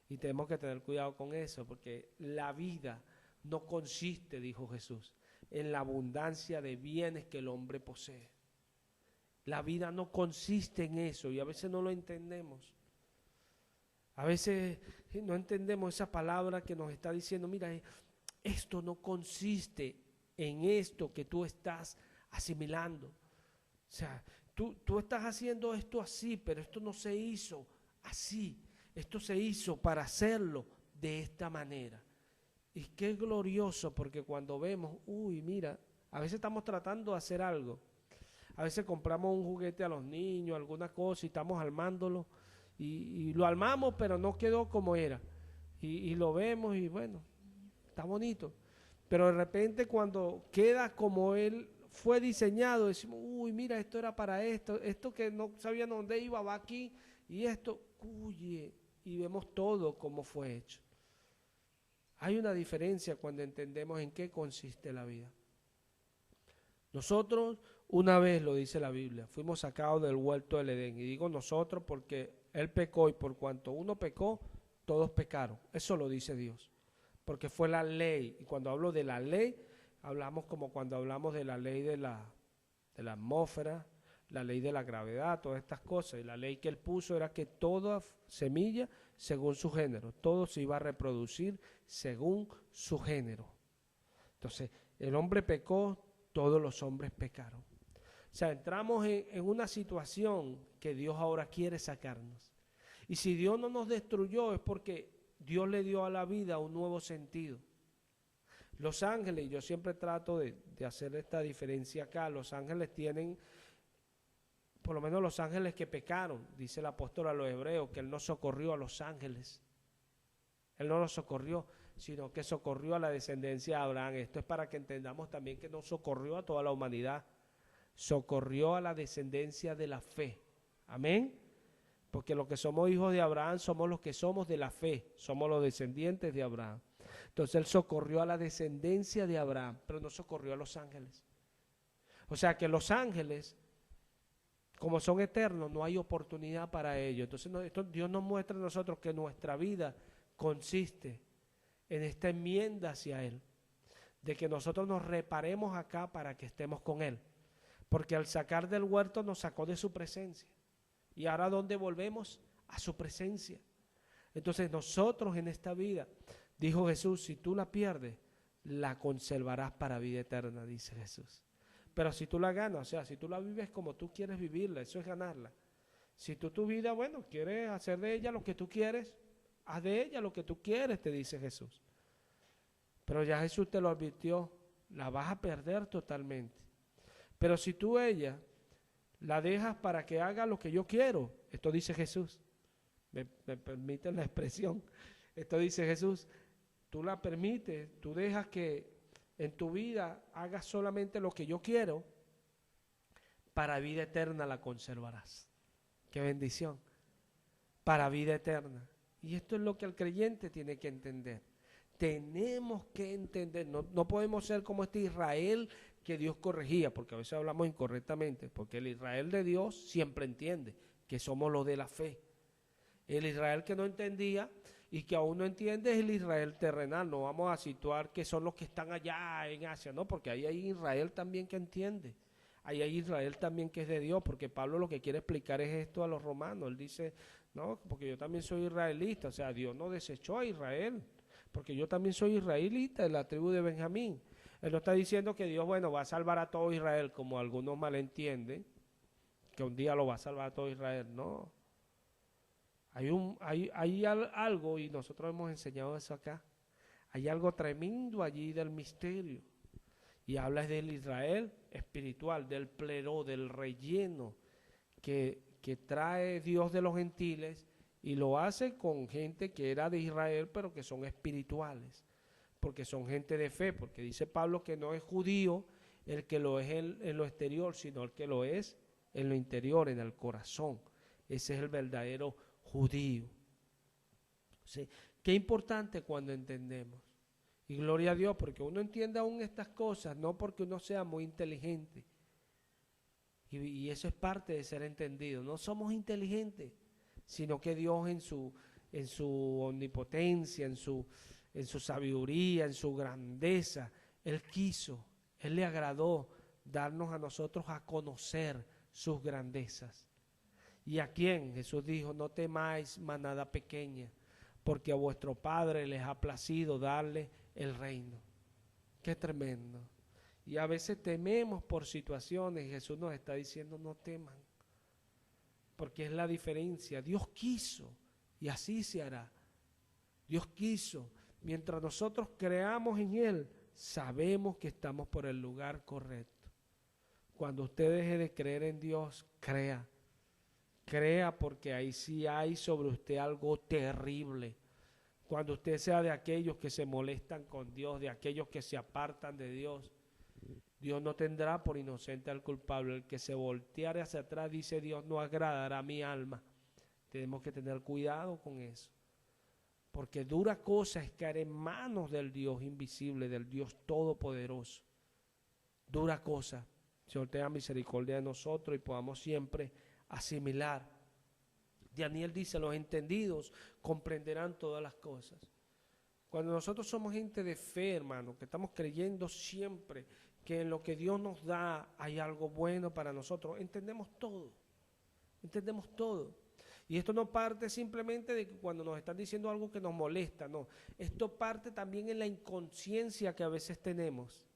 Y tenemos que tener cuidado con eso, porque la vida no consiste, dijo Jesús, en la abundancia de bienes que el hombre posee. La vida no consiste en eso y a veces no lo entendemos. A veces no entendemos esa palabra que nos está diciendo, mira, esto no consiste en esto que tú estás asimilando. O sea, tú estás haciendo esto así, pero esto no se hizo así. Esto se hizo para hacerlo de esta manera. Y qué glorioso, porque cuando vemos, uy, mira, a veces estamos tratando de hacer algo. A veces compramos un juguete a los niños, alguna cosa, y estamos armándolo. Y lo armamos, pero no quedó como era. Y lo vemos y bueno, está bonito. Pero de repente cuando queda como él fue diseñado, decimos, uy, mira, esto era para esto que no sabían dónde iba, va aquí, y esto, uy, y vemos todo como fue hecho. Hay una diferencia cuando entendemos en qué consiste la vida. Nosotros, una vez, lo dice la Biblia, fuimos sacados del huerto del Edén. Y digo nosotros porque Él pecó y por cuanto uno pecó, todos pecaron. Eso lo dice Dios. Porque fue la ley. Y cuando hablo de la ley, hablamos como cuando hablamos de la ley de la atmósfera, la ley de la gravedad, todas estas cosas. Y la ley que Él puso era que toda semilla, según su género, todo se iba a reproducir según su género. Entonces, el hombre pecó, todos los hombres pecaron. O sea, entramos en una situación que Dios ahora quiere sacarnos. Y si Dios no nos destruyó es porque Dios le dio a la vida un nuevo sentido. Los ángeles, yo siempre trato de hacer esta diferencia acá, los ángeles tienen, por lo menos los ángeles que pecaron, dice el apóstol a los hebreos, que Él no socorrió a los ángeles. Él no los socorrió, sino que socorrió a la descendencia de Abraham. Esto es para que entendamos también que no socorrió a toda la humanidad, socorrió a la descendencia de la fe. Amén. Porque los que somos hijos de Abraham somos los que somos de la fe, somos los descendientes de Abraham. Entonces Él socorrió a la descendencia de Abraham, pero no socorrió a los ángeles. O sea que los ángeles, como son eternos, no hay oportunidad para ellos. Entonces Dios nos muestra a nosotros que nuestra vida consiste en esta enmienda hacia Él, de que nosotros nos reparemos acá para que estemos con Él. Porque al sacar del huerto nos sacó de su presencia. Y ahora ¿dónde volvemos? A su presencia. Entonces nosotros en esta vida, dijo Jesús, si tú la pierdes, la conservarás para vida eterna, dice Jesús. Pero si tú la ganas, o sea, si tú la vives como tú quieres vivirla, eso es ganarla. Si tú tu vida, bueno, quieres hacer de ella lo que tú quieres, haz de ella lo que tú quieres, te dice Jesús. Pero ya Jesús te lo advirtió, la vas a perder totalmente. Pero si tú ella la dejas para que haga lo que yo quiero, esto dice Jesús, me permiten la expresión, esto dice Jesús, tú la permites, tú dejas que en tu vida hagas solamente lo que yo quiero, para vida eterna la conservarás. ¡Qué bendición! Para vida eterna. Y esto es lo que el creyente tiene que entender. Tenemos que entender, no podemos ser como este Israel que Dios corregía, porque a veces hablamos incorrectamente, porque el Israel de Dios siempre entiende que somos los de la fe. El Israel que no entendía y que aún no entiende es el Israel terrenal. No vamos a situar que son los que están allá en Asia, no, porque ahí hay Israel también que entiende. Ahí hay Israel también que es de Dios, porque Pablo lo que quiere explicar es esto a los romanos. Él dice, no, porque yo también soy israelita, o sea, Dios no desechó a Israel, porque yo también soy israelita de la tribu de Benjamín. Él no está diciendo que Dios, bueno, va a salvar a todo Israel, como algunos malentienden, que un día lo va a salvar a todo Israel. No. Hay algo, y nosotros hemos enseñado eso acá, hay algo tremendo allí del misterio. Y habla del Israel espiritual, del pleró, del relleno que trae Dios de los gentiles, y lo hace con gente que era de Israel, pero que son espirituales, porque son gente de fe, porque dice Pablo que no es judío el que lo es en lo exterior, sino el que lo es en lo interior, en el corazón. Ese es el verdadero judío. ¿Sí? Qué importante cuando entendemos. Y gloria a Dios, porque uno entiende aún estas cosas, no porque uno sea muy inteligente. Y eso es parte de ser entendido. No somos inteligentes, sino que Dios en su omnipotencia, en su sabiduría, en su grandeza, Él quiso, Él le agradó darnos a nosotros a conocer sus grandezas. ¿Y a quién? Jesús dijo, no temáis manada pequeña, porque a vuestro Padre les ha placido darle el reino. Qué tremendo. Y a veces tememos por situaciones, y Jesús nos está diciendo, no teman, porque es la diferencia. Dios quiso, y así se hará. Dios quiso. Mientras nosotros creamos en Él, sabemos que estamos por el lugar correcto. Cuando usted deje de creer en Dios, crea. Crea, porque ahí sí hay sobre usted algo terrible. Cuando usted sea de aquellos que se molestan con Dios, de aquellos que se apartan de Dios, Dios no tendrá por inocente al culpable. El que se volteare hacia atrás, dice Dios, no agradará a mi alma. Tenemos que tener cuidado con eso. Porque dura cosa es caer en manos del Dios invisible, del Dios todopoderoso. Dura cosa. Señor, tenga misericordia de nosotros y podamos siempre asimilar. Daniel dice, los entendidos comprenderán todas las cosas. Cuando nosotros somos gente de fe, hermano, que estamos creyendo siempre que en lo que Dios nos da hay algo bueno para nosotros, entendemos todo. Entendemos todo. Y esto no parte simplemente de que cuando nos están diciendo algo que nos molesta, no. Esto parte también en la inconsciencia que a veces tenemos.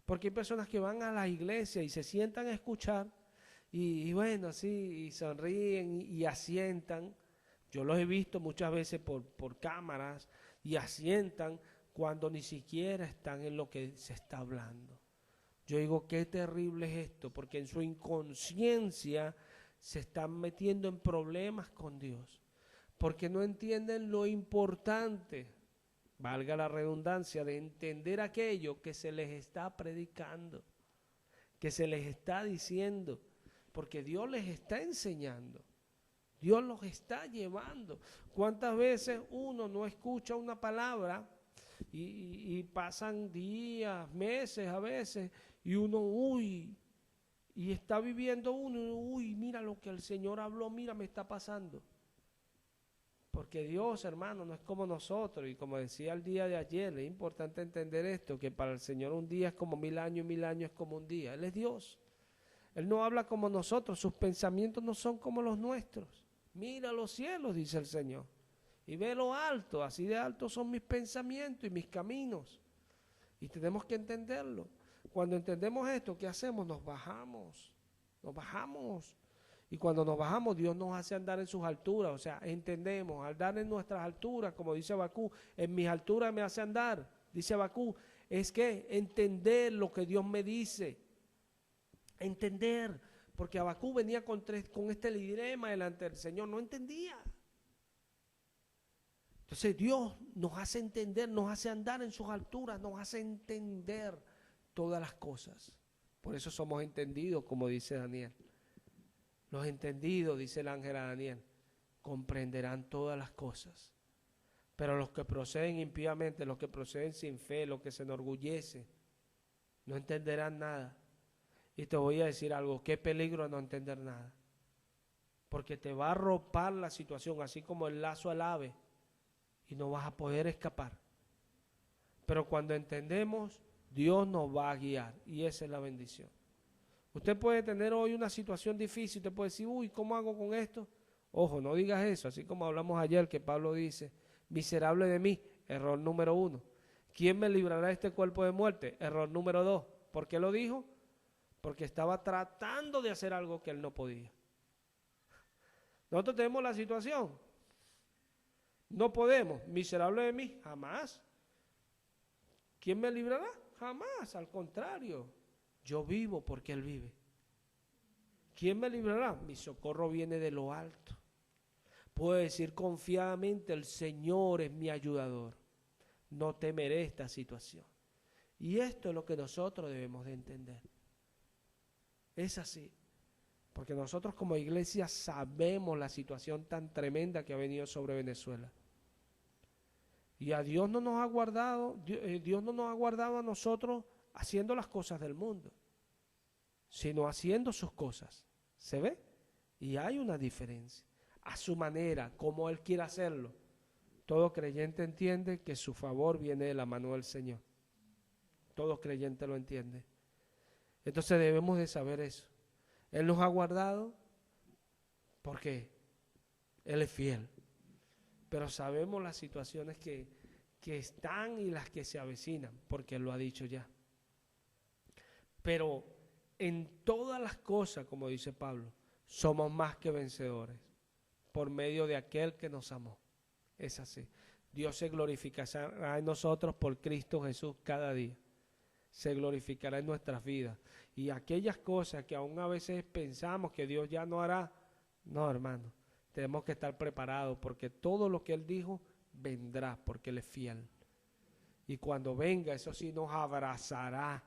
Porque hay personas que van a la iglesia y se sientan a escuchar y bueno, sí, y sonríen y asientan. Yo los he visto muchas veces por cámaras y asientan cuando ni siquiera están en lo que se está hablando. Yo digo, qué terrible es esto, porque en su inconsciencia se están metiendo en problemas con Dios, porque no entienden lo importante, valga la redundancia, de entender aquello que se les está predicando, que se les está diciendo, porque Dios les está enseñando, Dios los está llevando. ¿Cuántas veces uno no escucha una palabra y pasan días, meses a veces, y uno, y está viviendo uno, mira lo que el Señor habló, mira, me está pasando? Porque Dios, hermano, no es como nosotros, y como decía el día de ayer, es importante entender esto, que para el Señor un día es como 1000 años y 1000 años es como un día. Él es Dios. Él no habla como nosotros, sus pensamientos no son como los nuestros. Mira los cielos, dice el Señor, y ve lo alto, así de alto son mis pensamientos y mis caminos. Y tenemos que entenderlo. Cuando entendemos esto, ¿qué hacemos? Nos bajamos. Y cuando nos bajamos, Dios nos hace andar en sus alturas. O sea, entendemos, al andar en nuestras alturas, como dice Habacuc, en mis alturas me hace andar. Dice Habacuc, es que entender lo que Dios me dice. Entender, porque Habacuc venía con este dilema delante del Señor, no entendía. Entonces Dios nos hace entender, nos hace andar en sus alturas, nos hace entender todas las cosas. Por eso somos entendidos, como dice Daniel. Los entendidos, dice el ángel a Daniel, comprenderán todas las cosas. Pero los que proceden impíamente, los que proceden sin fe, los que se enorgullecen, no entenderán nada. Y te voy a decir algo, qué peligro no entender nada. Porque te va a arropar la situación, así como el lazo al ave, y no vas a poder escapar. Pero cuando entendemos, Dios nos va a guiar, y esa es la bendición. Usted puede tener hoy una situación difícil, usted puede decir, ¿cómo hago con esto? Ojo, no digas eso, así como hablamos ayer que Pablo dice, miserable de mí, error número 1. ¿Quién me librará de este cuerpo de muerte? Error número 2. ¿Por qué lo dijo? Porque estaba tratando de hacer algo que él no podía. Nosotros tenemos la situación. No podemos, miserable de mí, jamás. ¿Quién me librará? Jamás, al contrario. Yo vivo porque Él vive. ¿Quién me librará? Mi socorro viene de lo alto. Puedo decir confiadamente, el Señor es mi ayudador. No temeré esta situación. Y esto es lo que nosotros debemos de entender. Es así. Porque nosotros como iglesia sabemos la situación tan tremenda que ha venido sobre Venezuela. Y a Dios no nos ha guardado, Dios no nos ha guardado a nosotros haciendo las cosas del mundo, sino haciendo sus cosas. ¿Se ve? Y hay una diferencia. A su manera, como Él quiere hacerlo. Todo creyente entiende que su favor viene de la mano del Señor. Todo creyente lo entiende. Entonces debemos de saber eso. Él nos ha guardado porque Él es fiel. Pero sabemos las situaciones que están y las que se avecinan, porque Él lo ha dicho ya. Pero en todas las cosas, como dice Pablo, somos más que vencedores por medio de aquel que nos amó. Es así. Dios se glorificará en nosotros por Cristo Jesús cada día. Se glorificará en nuestras vidas. Y aquellas cosas que aún a veces pensamos que Dios ya no hará, no, hermano, tenemos que estar preparados porque todo lo que Él dijo vendrá porque Él es fiel. Y cuando venga, eso sí nos abrazará,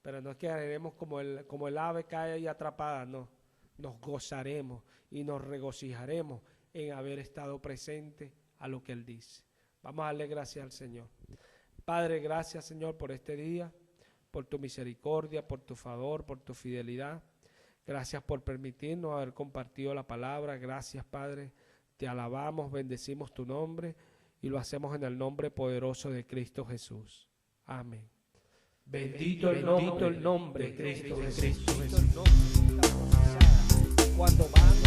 pero no es que haremos como el ave cae ahí atrapada, no. Nos gozaremos y nos regocijaremos en haber estado presente a lo que Él dice. Vamos a darle gracias al Señor. Padre, gracias, Señor, por este día, por tu misericordia, por tu favor, por tu fidelidad. Gracias por permitirnos haber compartido la palabra. Gracias, Padre. Te alabamos, bendecimos tu nombre y lo hacemos en el nombre poderoso de Cristo Jesús. Amén. Bendito el nombre de Cristo Jesús. Cuando van